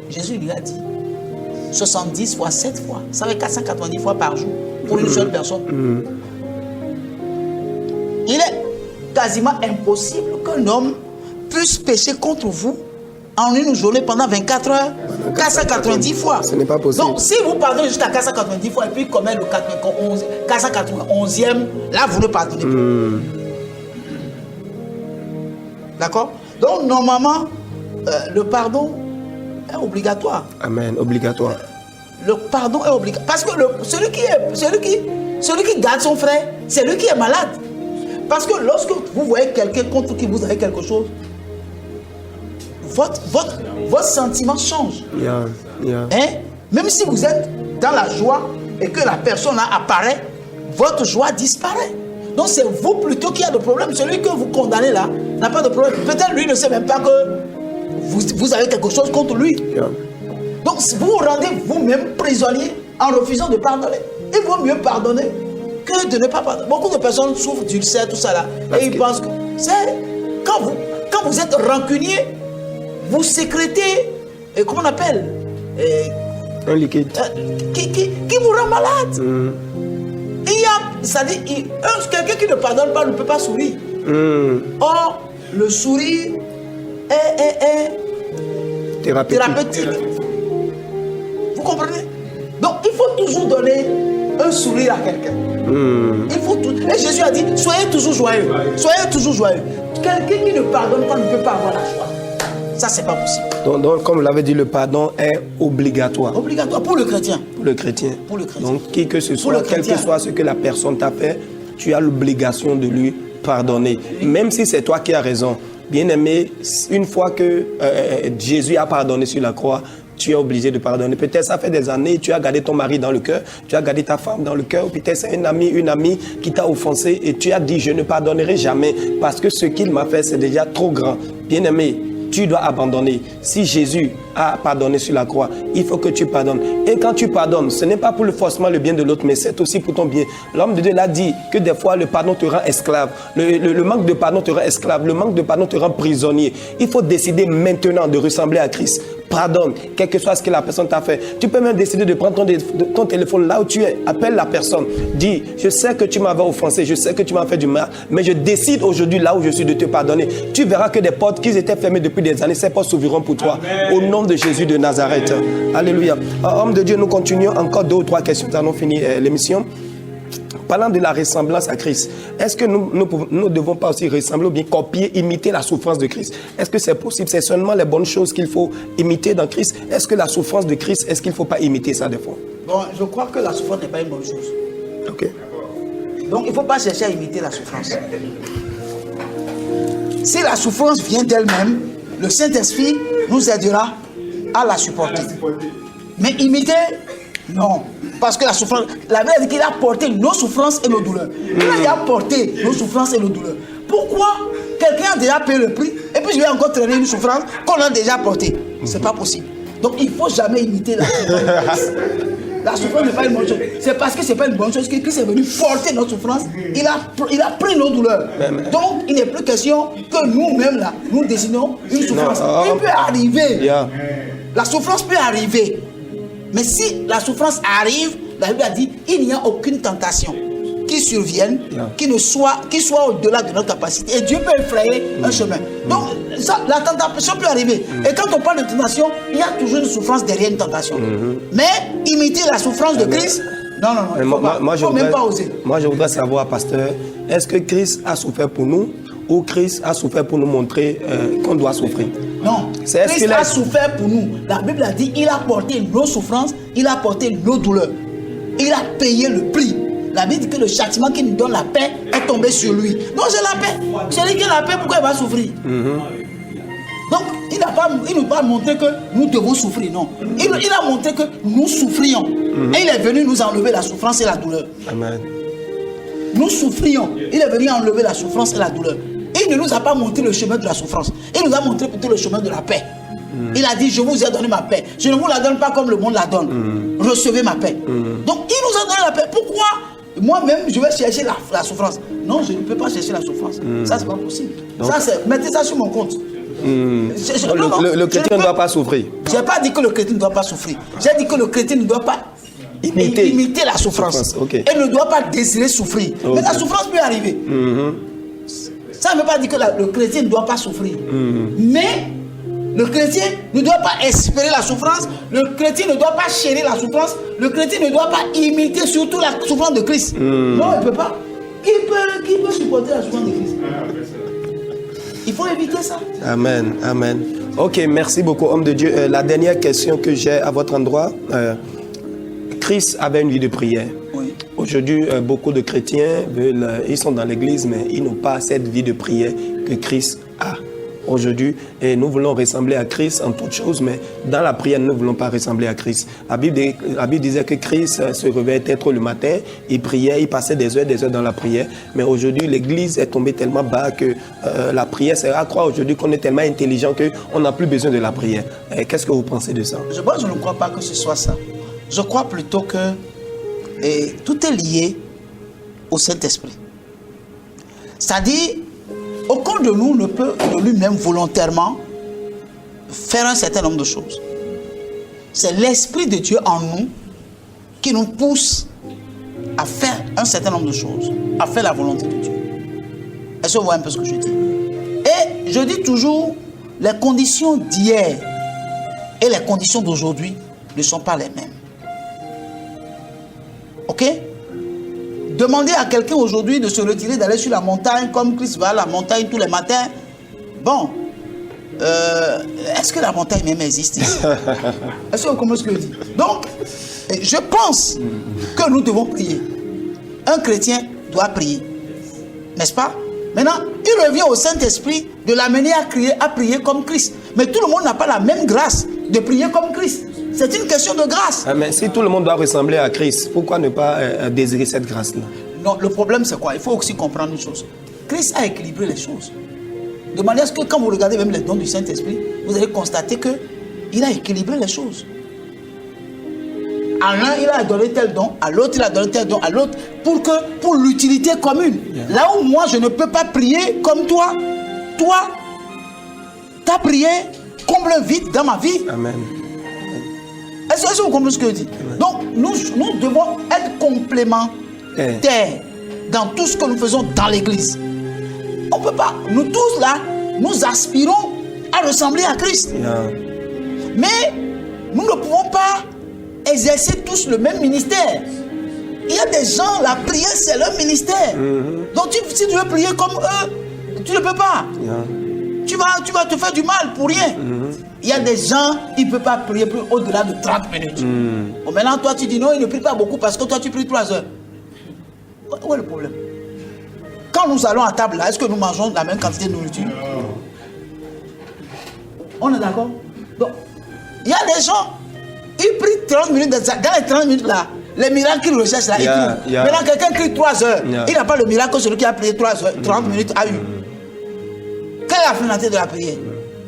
Jésus lui a dit, 70 fois, 7 fois. Ça fait 490 fois par jour pour une seule personne. Il est quasiment impossible qu'un homme puisse pécher contre vous en une journée pendant 24 heures, 490 fois. Ce n'est pas possible. Donc, si vous pardonnez jusqu'à 490 fois et puis commet le 491e, là, vous ne pardonnez plus. D'accord? Donc, normalement, le pardon est obligatoire. Amen, obligatoire. Le pardon est obligatoire. Parce que celui qui garde son frère, c'est lui qui est malade. Parce que lorsque vous voyez quelqu'un contre qui vous avez quelque chose, votre sentiment change. Hein? Même si vous êtes dans la joie et que la personne là apparaît, votre joie disparaît. Donc c'est vous plutôt qui a de problème. Celui que vous condamnez là n'a pas de problème. Peut-être lui ne sait même pas que vous avez quelque chose contre lui. Yeah. Donc vous vous rendez vous-même prisonnier en refusant de pardonner. Il vaut mieux pardonner que de ne pas pardonner. Beaucoup de personnes souffrent d'ulcères, tout ça là. Et ils pensent que c'est quand vous êtes rancunier, vous sécrétez, comment on appelle, Un liquide. qui vous rend malade. Il y a, c'est-à-dire, quelqu'un qui ne pardonne pas ne peut pas sourire. Or, le sourire est thérapeutique. Vous comprenez? Donc, il faut toujours donner un sourire à quelqu'un. Il faut tout. Et Jésus a dit, soyez toujours joyeux. Soyez toujours joyeux. Quelqu'un qui ne pardonne pas ne peut pas avoir la joie. Ça, c'est pas possible. Donc, comme vous l'avez dit, le pardon est obligatoire. Obligatoire pour le chrétien. Pour le chrétien. Pour le chrétien. Donc, qui que ce soit, quel que soit ce que la personne t'a fait, tu as l'obligation de lui pardonner. Même si c'est toi qui as raison. Bien-aimé, une fois que Jésus a pardonné sur la croix, tu es obligé de pardonner. Peut-être ça fait des années, tu as gardé ton mari dans le cœur, tu as gardé ta femme dans le cœur, peut-être c'est une amie qui t'a offensé et tu as dit, je ne pardonnerai jamais parce que ce qu'il m'a fait, c'est déjà trop grand. Bien-aimé, tu dois abandonner. Si Jésus a pardonné sur la croix, il faut que tu pardonnes. Et quand tu pardonnes, ce n'est pas pour forcément le bien de l'autre, mais c'est aussi pour ton bien. L'homme de Dieu l'a dit que des fois, le pardon te rend esclave. Le manque de pardon te rend esclave. Le manque de pardon te rend prisonnier. Il faut décider maintenant de ressembler à Christ. Pardonne, quel que soit ce que la personne t'a fait. Tu peux même décider de prendre ton téléphone là où tu es. Appelle la personne. Dis, je sais que tu m'avais offensé, je sais que tu m'as fait du mal, mais je décide aujourd'hui là où je suis de te pardonner. Tu verras que des portes qui étaient fermées depuis des années, ces portes s'ouvriront pour toi. Amen. Au nom de Jésus de Nazareth. Alléluia. Homme de Dieu, nous continuons encore 2 ou 3 questions. Nous allons finir l'émission. Parlant de la ressemblance à Christ, est-ce que nous ne devons pas aussi ressembler ou bien copier, imiter la souffrance de Christ? Est-ce que c'est possible? C'est seulement les bonnes choses qu'il faut imiter dans Christ? Est-ce que la souffrance de Christ, est-ce qu'il ne faut pas imiter ça des fois? Bon, je crois que la souffrance n'est pas une bonne chose. Ok. Donc, il ne faut pas chercher à imiter la souffrance. Si la souffrance vient d'elle-même, le Saint-Esprit nous aidera à la supporter. Mais imiter, non. Parce que la souffrance, la Bible dit qu'il a porté nos souffrances et nos douleurs. Il a porté nos souffrances et nos douleurs. Pourquoi quelqu'un a déjà payé le prix et puis je vais encore traîner une souffrance qu'on a déjà portée? C'est pas possible. Donc il ne faut jamais imiter la souffrance. La souffrance n'est pas une bonne chose. C'est parce que ce n'est pas une bonne chose que Christ est venu porter notre souffrance. Il a pris nos douleurs. Donc il n'est plus question que nous-mêmes là, nous décidons une souffrance. Il peut arriver. Yeah. La souffrance peut arriver. Mais si la souffrance arrive, la Bible a dit il n'y a aucune tentation qui survienne, qui soit au-delà de notre capacité. Et Dieu peut effrayer un chemin. Donc ça, la tentation peut arriver. Et quand on parle de tentation, il y a toujours une souffrance derrière une tentation. Mais imiter la souffrance de Christ, non, il ne faut même pas oser. Moi, je voudrais savoir, pasteur, est-ce que Christ a souffert pour nous ou Christ a souffert pour nous montrer qu'on doit souffrir? Non, Christ a souffert pour nous. La Bible a dit il a porté nos souffrances, il a porté nos douleurs. Il a payé le prix. La Bible dit que le châtiment qui nous donne la paix est tombé sur lui. Non, c'est la paix. Celui qui a la paix, pourquoi il va souffrir? Donc, il ne va pas montrer que nous devons souffrir, non. Il a montré que nous souffrions. Et il est venu nous enlever la souffrance et la douleur. Amen. Nous souffrions. Il est venu enlever la souffrance et la douleur. Il ne nous a pas montré le chemin de la souffrance. Il nous a montré plutôt le chemin de la paix. Il a dit, je vous ai donné ma paix. Je ne vous la donne pas comme le monde la donne. Recevez ma paix. Donc, il nous a donné la paix. Pourquoi moi-même, je vais chercher la souffrance? Non, je ne peux pas chercher la souffrance. Ça, c'est pas possible. Donc, mettez ça sur mon compte. Le chrétien ne doit pas souffrir. Je n'ai pas dit que le chrétien ne doit pas souffrir. J'ai dit que le chrétien ne doit pas imiter la souffrance. Okay. Et ne doit pas désirer souffrir. Okay. Mais la souffrance peut arriver. Ça ne veut pas dire que le chrétien ne doit pas souffrir. Mais le chrétien ne doit pas espérer la souffrance. Le chrétien ne doit pas chérir la souffrance. Le chrétien ne doit pas imiter surtout la souffrance de Christ. Non, il ne peut pas. Qui peut supporter la souffrance de Christ? Il faut éviter ça. Amen, amen. Ok, merci beaucoup, homme de Dieu. La dernière question que j'ai à votre endroit. Christ avait une vie de prière. Oui. Aujourd'hui, beaucoup de chrétiens ils sont dans l'église, mais ils n'ont pas cette vie de prière que Christ a. aujourd'hui, et nous voulons ressembler à Christ en toutes choses, mais dans la prière, nous ne voulons pas ressembler à Christ. La Bible disait que Christ se réveillait être le matin, il priait, il passait des heures dans la prière, mais aujourd'hui, l'Église est tombée tellement bas que la prière, c'est à croire aujourd'hui qu'on est tellement intelligent qu'on n'a plus besoin de la prière. Qu'est-ce que vous pensez de ça? Je ne crois pas que ce soit ça. Je crois plutôt que tout est lié au Saint-Esprit. C'est-à-dire, aucun de nous ne peut de lui-même volontairement faire un certain nombre de choses. C'est l'Esprit de Dieu en nous qui nous pousse à faire un certain nombre de choses, à faire la volonté de Dieu. Est-ce que vous voyez un peu ce que je dis? Et je dis toujours, les conditions d'hier et les conditions d'aujourd'hui ne sont pas les mêmes. Ok? Demandez à quelqu'un aujourd'hui de se retirer, d'aller sur la montagne, comme Christ va à la montagne tous les matins. Bon, est-ce que la montagne même existe ici? Est-ce que vous comprenez ce que je dis? Donc, je pense que nous devons prier. Un chrétien doit prier. N'est-ce pas? Maintenant, il revient au Saint-Esprit de l'amener à prier comme Christ. Mais tout le monde n'a pas la même grâce de prier comme Christ. C'est une question de grâce. Mais si tout le monde doit ressembler à Christ, pourquoi ne pas désirer cette grâce-là? Non, le problème c'est quoi? Il faut aussi comprendre une chose. Christ a équilibré les choses. De manière à ce que quand vous regardez même les dons du Saint-Esprit, vous allez constater qu'il a équilibré les choses. À l'un, il a donné tel don, à l'autre, il a donné tel don, à l'autre, pour l'utilité commune. Yeah. Là où moi, je ne peux pas prier comme toi, ta prière comble un vide dans ma vie. Amen. Est-ce que vous comprenez ce que je dis? Amen. Donc, nous devons être complémentaires dans tout ce que nous faisons dans l'église. On ne peut pas, nous tous là, nous aspirons à ressembler à Christ. Yeah. Mais nous ne pouvons pas exercer tous le même ministère. Il y a des gens, la prière c'est leur ministère. Donc si tu veux prier comme eux, tu ne peux pas. Tu vas te faire du mal pour rien. Il y a des gens, ils ne peuvent pas prier plus au-delà de 30 minutes. Bon, maintenant toi tu dis non, il ne prie pas beaucoup parce que toi tu pries 3 heures. Où est le problème? Quand nous allons à table là, est-ce que nous mangeons la même quantité de nourriture? On est d'accord? Donc, il y a des gens, ils prient 30 minutes, dans les 30 minutes là, les miracles qu'ils recherchent là, ils trouvent. Maintenant, quelqu'un crie 3 heures, il n'a pas le miracle que celui qui a prié 3 heures, 30 minutes a eu. Quelle est la finalité de la prière?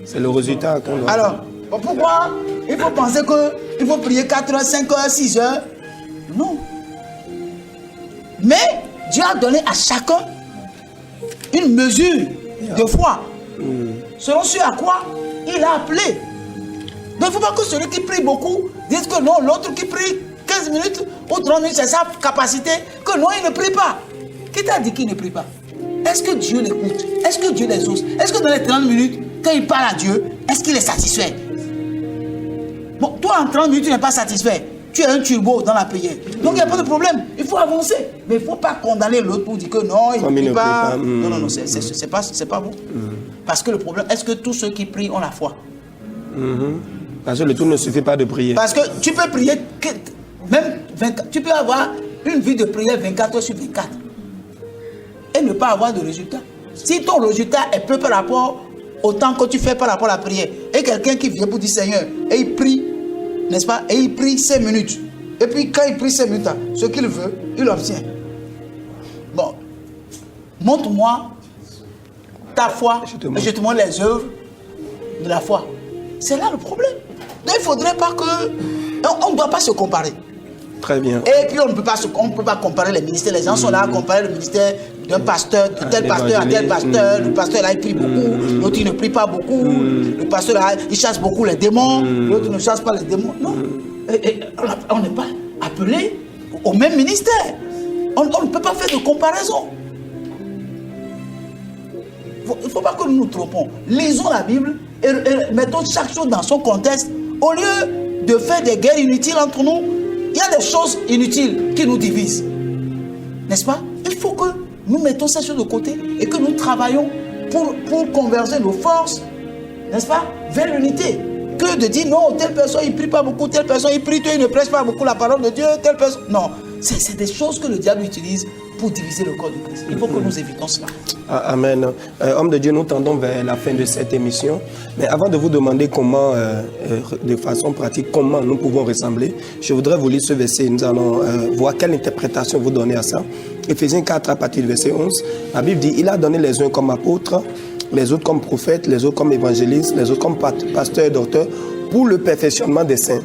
C'est le résultat qu'on doit. Alors, pourquoi il faut penser qu'il faut prier 4 heures, 5 heures, 6 heures? Non. Mais Dieu a donné à chacun une mesure de foi. Selon ce à quoi il a appelé. Donc il ne faut pas que celui qui prie beaucoup dise que non, l'autre qui prie 15 minutes ou 30 minutes, c'est sa capacité, que non, il ne prie pas. Qui t'a dit qu'il ne prie pas? Est-ce que Dieu l'écoute? Est-ce que Dieu les ose? Est-ce que dans les 30 minutes, quand il parle à Dieu, est-ce qu'il est satisfait? Bon, toi en 30 minutes, tu n'es pas satisfait. Tu es un turbo dans la prière. Donc il n'y a pas de problème. Il faut avancer. Mais il ne faut pas condamner l'autre pour dire que non, il ne prie pas. Non, c'est pas bon. Parce que le problème, est-ce que tous ceux qui prient ont la foi? Parce que le tout ne suffit pas de prier. Parce que tu peux prier, même 24, tu peux avoir une vie de prière 24 heures sur 24 et ne pas avoir de résultat. Si ton résultat est peu par rapport au temps que tu fais par rapport à la prière, et quelqu'un qui vient pour dire Seigneur, et il prie, n'est-ce pas? Et il prie 5 minutes. Et puis quand il prie 5 minutes, ce qu'il veut, il obtient. Bon, montre-moi ta foi, et je te montre les œuvres de la foi. C'est là le problème. Donc il ne faudrait pas que... On ne doit pas se comparer. Très bien. Et puis on ne peut pas comparer les ministères. Les gens sont là à comparer le ministère d'un pasteur, de tel pasteur à tel pasteur. Le pasteur là il prie beaucoup, l'autre il ne prie pas beaucoup. Le pasteur là il chasse beaucoup les démons, l'autre ne chasse pas les démons. Non. On n'est pas appelé au même ministère. On ne peut pas faire de comparaison. Il ne faut pas que nous nous trompons. Lisons la Bible et mettons chaque chose dans son contexte. Au lieu de faire des guerres inutiles entre nous, il y a des choses inutiles qui nous divisent. N'est-ce pas? Il faut que nous mettons ces choses de côté et que nous travaillons pour converger nos forces, n'est-ce pas, vers l'unité. Que de dire non, telle personne il ne prie pas beaucoup, telle personne il prie, il ne prêche pas beaucoup la parole de Dieu, telle personne. Non, c'est des choses que le diable utilise pour diviser le corps de Christ. Il faut que nous évitons cela. Amen. Homme de Dieu, nous tendons vers la fin de cette émission. Mais avant de vous demander comment, de façon pratique, comment nous pouvons ressembler, je voudrais vous lire ce verset. Nous allons voir quelle interprétation vous donnez à ça. Éphésiens 4, à partir du verset 11. La Bible dit, il a donné les uns comme apôtres, les autres comme prophètes, les autres comme évangélistes, les autres comme pasteurs et docteurs, pour le perfectionnement des saints,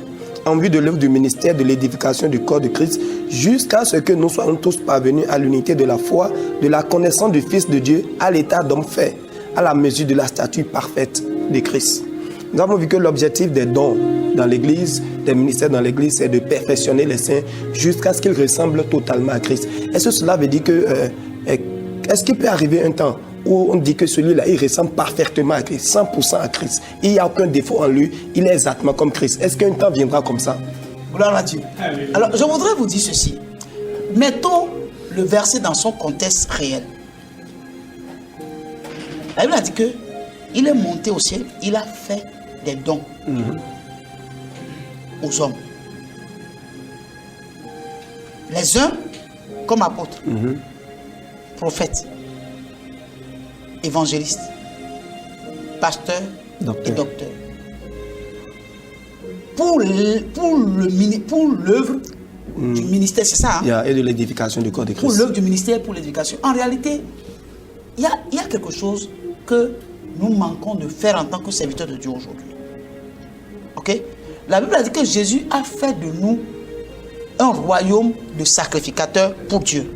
en vue de l'œuvre du ministère de l'édification du corps de Christ, jusqu'à ce que nous soyons tous parvenus à l'unité de la foi, de la connaissance du Fils de Dieu, à l'état d'homme fait, à la mesure de la stature parfaite de Christ. Nous avons vu que l'objectif des dons dans l'Église, des ministères dans l'Église, c'est de perfectionner les saints jusqu'à ce qu'ils ressemblent totalement à Christ. Est-ce que cela veut dire que, est-ce qu'il peut arriver un temps où on dit que celui-là, il ressemble parfaitement à Christ, 100% à Christ. Il n'y a aucun défaut en lui, il est exactement comme Christ. Est-ce qu'un temps viendra comme ça? Gloire à Dieu. Alors, je voudrais vous dire ceci. Mettons le verset dans son contexte réel. La Bible a dit que il est monté au ciel, il a fait des dons aux hommes. Les uns comme apôtres, prophètes, évangélistes, pasteurs et docteurs. Pour l'œuvre du ministère, c'est ça. Et de l'édification du corps de Christ. Pour l'œuvre du ministère, pour l'éducation. En réalité, il y a quelque chose que nous manquons de faire en tant que serviteurs de Dieu aujourd'hui. Ok? La Bible a dit que Jésus a fait de nous un royaume de sacrificateurs pour Dieu.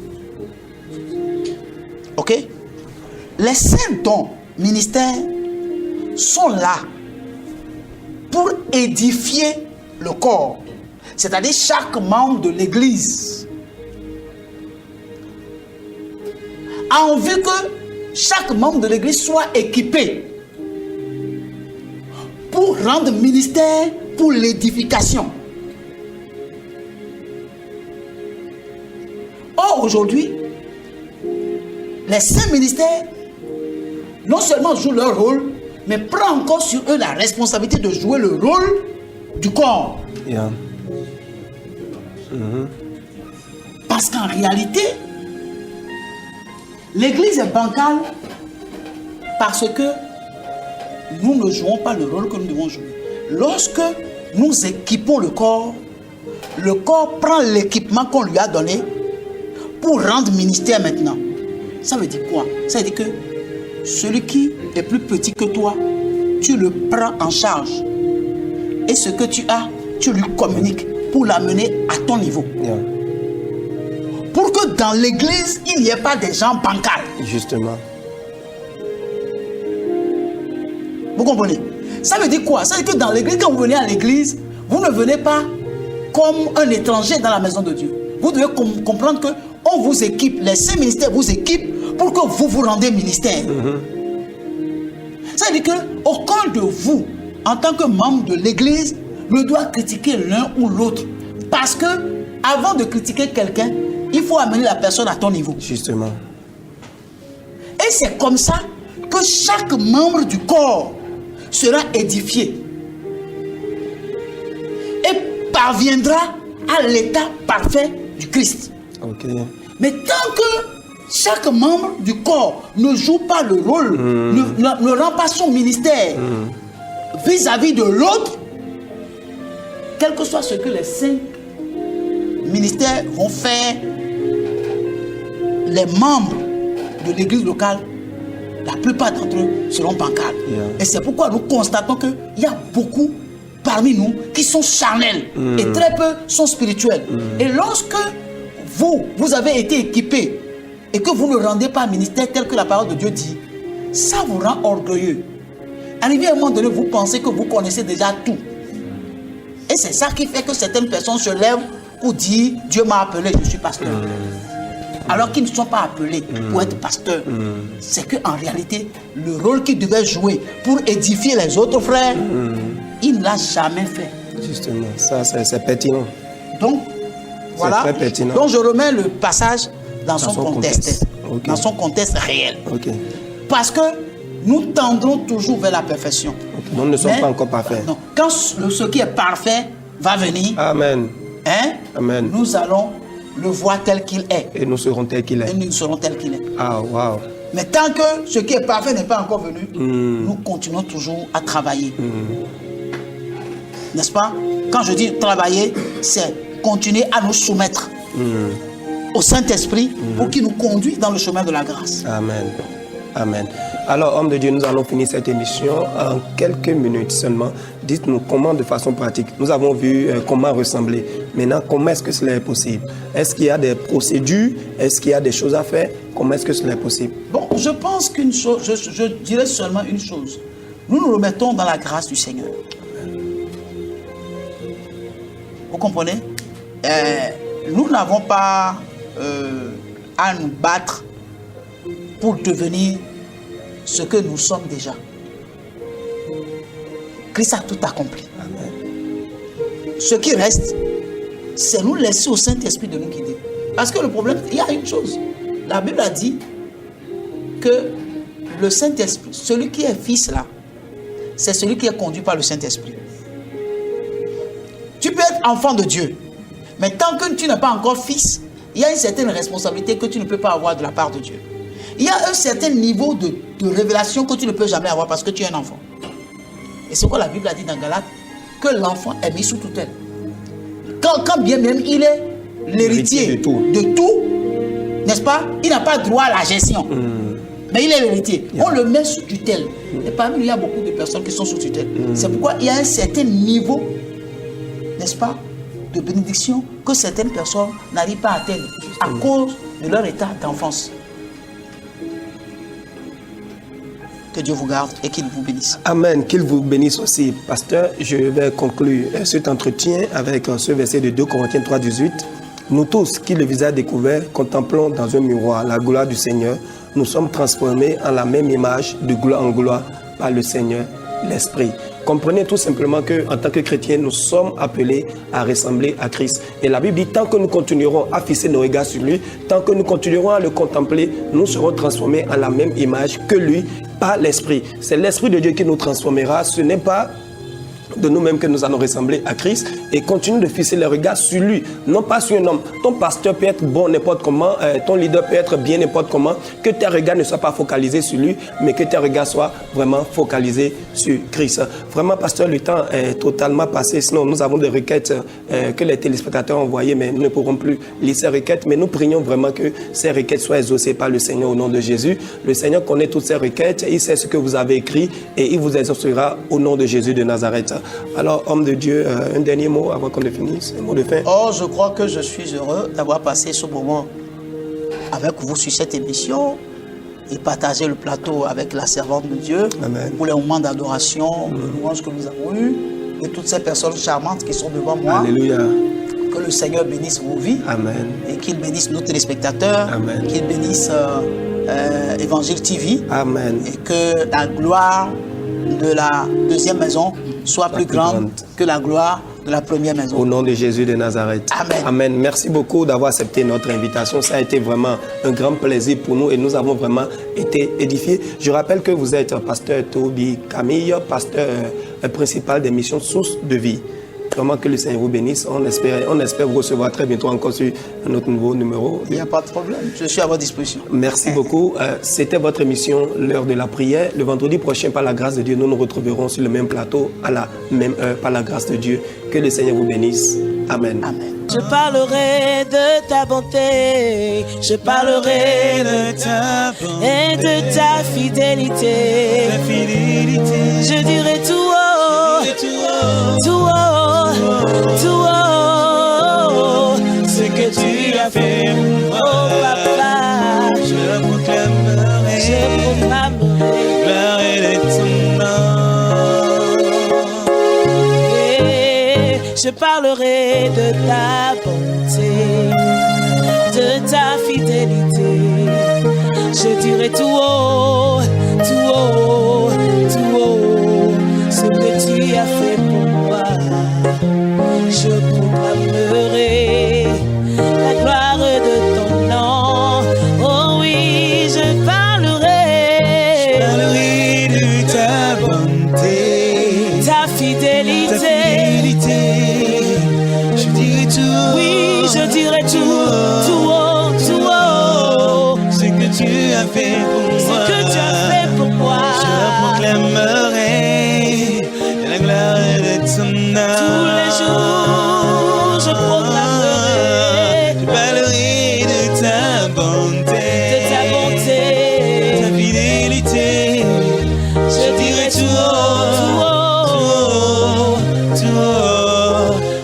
Ok? Les saints dons ministères sont là pour édifier le corps, c'est-à-dire chaque membre de l'Église, en vue que chaque membre de l'Église soit équipé pour rendre ministère pour l'édification. Or, aujourd'hui, les saints ministères non seulement jouent leur rôle, mais prennent encore sur eux la responsabilité de jouer le rôle du corps. Yeah. Parce qu'en réalité, l'Église est bancale parce que nous ne jouons pas le rôle que nous devons jouer. Lorsque nous équipons le corps prend l'équipement qu'on lui a donné pour rendre ministère maintenant. Ça veut dire quoi? Ça veut dire que celui qui est plus petit que toi, tu le prends en charge. Et ce que tu as, tu lui communiques pour l'amener à ton niveau. Yeah. Pour que dans l'église, il n'y ait pas des gens bancals. Justement. Vous comprenez? Ça veut dire quoi? Ça veut dire que dans l'église, quand vous venez à l'église, vous ne venez pas comme un étranger dans la maison de Dieu. Vous devez comprendre qu'on vous équipe, les saints ministères vous équipent pour que vous vous rendez ministère. Ça veut dire qu'aucun de vous, en tant que membre de l'église, ne doit critiquer l'un ou l'autre. Parce que, avant de critiquer quelqu'un, il faut amener la personne à ton niveau. Justement. Et c'est comme ça que chaque membre du corps sera édifié et parviendra à l'état parfait du Christ. Okay. Mais tant que chaque membre du corps ne joue pas le rôle, ne rend pas son ministère vis-à-vis de l'autre, quel que soit ce que les 5 ministères vont faire, les membres de l'église locale, la plupart d'entre eux seront bancals. Yeah. Et c'est pourquoi nous constatons qu'il y a beaucoup parmi nous qui sont charnels et très peu sont spirituels. Et lorsque vous avez été équipés et que vous ne rendez pas un ministère tel que la parole de Dieu dit, ça vous rend orgueilleux. Arrivé à un moment donné, vous pensez que vous connaissez déjà tout. Et c'est ça qui fait que certaines personnes se lèvent pour dire « Dieu m'a appelé, je suis pasteur ». Alors qu'ils ne sont pas appelés pour être pasteurs. C'est qu'en réalité, le rôle qu'ils devaient jouer pour édifier les autres frères, il ne l'a jamais fait. Justement, ça c'est pertinent. Donc, voilà. Très pertinent. Donc je remets le passage dans son contexte. Okay. Dans son contexte réel. Okay. Parce que nous tendons toujours vers la perfection. Okay. Nous ne sommes pas encore parfaits. Non. Quand ce qui est parfait va venir, Amen. hein, Amen. nous allons le voit tel qu'il est. Et nous serons tels qu'il est. Et nous serons tels qu'il est. Ah, wow. Mais tant que ce qui est parfait n'est pas encore venu, nous continuons toujours à travailler. N'est-ce pas? Quand je dis travailler, c'est continuer à nous soumettre au Saint-Esprit pour qu'il nous conduise dans le chemin de la grâce. Amen. Amen. Alors, homme de Dieu, nous allons finir cette émission en quelques minutes seulement. Dites-nous comment, de façon pratique, nous avons vu comment ressembler. Maintenant, comment est-ce que cela est possible? Est-ce qu'il y a des procédures? Est-ce qu'il y a des choses à faire? Comment est-ce que cela est possible? Bon, je pense qu'une chose, je dirais seulement une chose. Nous nous remettons dans la grâce du Seigneur. Vous comprenez? Nous n'avons pas à nous battre pour devenir ce que nous sommes déjà. Christ a tout accompli. Amen. Ce qui reste, c'est nous laisser au Saint-Esprit de nous guider. Parce que le problème, il y a une chose. La Bible a dit que le Saint-Esprit, celui qui est fils là, c'est celui qui est conduit par le Saint-Esprit. Tu peux être enfant de Dieu, mais tant que tu n'es pas encore fils, il y a une certaine responsabilité que tu ne peux pas avoir de la part de Dieu. Il y a un certain niveau de révélation que tu ne peux jamais avoir parce que tu es un enfant. Et c'est quoi la Bible a dit dans Galates? Que l'enfant est mis sous tutelle. Quand bien même il est l'héritier de tout, n'est-ce pas? Il n'a pas droit à la gestion. Mais il est l'héritier. On le met sous tutelle. Et parmi nous, il y a beaucoup de personnes qui sont sous tutelle. C'est pourquoi il y a un certain niveau, n'est-ce pas, de bénédiction que certaines personnes n'arrivent pas à atteindre à cause de leur état d'enfance. Que Dieu vous garde et qu'il vous bénisse. Amen. Qu'il vous bénisse aussi. Pasteur, je vais conclure cet entretien avec ce verset de 2 Corinthiens 3, 18. Nous tous, qui le visage découvert, contemplons dans un miroir la gloire du Seigneur, nous sommes transformés en la même image de gloire en gloire par le Seigneur, l'Esprit. Comprenez tout simplement qu'en tant que chrétiens, nous sommes appelés à ressembler à Christ. Et la Bible dit, tant que nous continuerons à fixer nos regards sur lui, tant que nous continuerons à le contempler, nous serons transformés en la même image que lui par l'Esprit. C'est l'Esprit de Dieu qui nous transformera. Ce n'est pas de nous-mêmes que nous allons ressembler à Christ et continue de fixer les regards sur lui, non pas sur un homme. Ton pasteur peut être bon n'importe comment, ton leader peut être bien n'importe comment, que tes regards ne soient pas focalisés sur lui, mais que tes regards soient vraiment focalisés sur Christ. Vraiment, pasteur, le temps est totalement passé, sinon nous avons des requêtes que les téléspectateurs ont envoyées, mais nous ne pourrons plus lire ces requêtes, mais nous prions vraiment que ces requêtes soient exaucées par le Seigneur au nom de Jésus. Le Seigneur connaît toutes ces requêtes, il sait ce que vous avez écrit et il vous exaucera au nom de Jésus de Nazareth. Alors, homme de Dieu, un dernier mot avant qu'on ne finisse, un mot de fin. Oh, je crois que je suis heureux d'avoir passé ce moment avec vous sur cette émission et partager le plateau avec la servante de Dieu. Amen. Pour les moments d'adoration, de louange que nous avons eus et toutes ces personnes charmantes qui sont devant moi. Alléluia. Que le Seigneur bénisse vos vies. Amen. Et qu'il bénisse nos téléspectateurs. Amen. Qu'il bénisse Évangile TV. Amen. Et que la gloire de la deuxième maison soit plus grande que la gloire de la première maison. Au nom de Jésus de Nazareth. Amen. Amen. Merci beaucoup d'avoir accepté notre invitation. Ça a été vraiment un grand plaisir pour nous et nous avons vraiment été édifiés. Je rappelle que vous êtes pasteur Toby Camille, pasteur principal des missions Source de Vie. Vraiment que le Seigneur vous bénisse. On espère vous recevoir très bientôt encore sur notre nouveau numéro. Il n'y a pas de problème. Je suis à votre disposition. Merci beaucoup. C'était votre émission, l'heure de la prière. Le vendredi prochain, par la grâce de Dieu, nous nous retrouverons sur le même plateau, à la même heure, par la grâce de Dieu. Que le Seigneur vous bénisse. Amen. Amen. Je parlerai de ta bonté, je parlerai de ta bonté et de ta fidélité. Je dirai tout haut, tout haut, tout haut, ce que tu as fait, oh papa. Je proclamerai, gloire de ton nom. Et je parlerai de ta bonté, de ta fidélité. Je dirai tout haut, tout haut, tout haut, ce que tu as fait pour moi. Je proclamerai la gloire de ton nom. Oh oui, je parlerai de ta bonté, ta fidélité. Je dirai tout. Oui, je dirai tout. as fait pour moi. Ce que tu as fait pour moi. Je proclamerai la gloire de ton nom. Tous les jours, je proclamerai. Je parlerai de ta bonté. De ta bonté. Ta fidélité. Je dirai tout haut,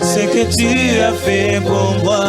ce que tu as fait pour moi.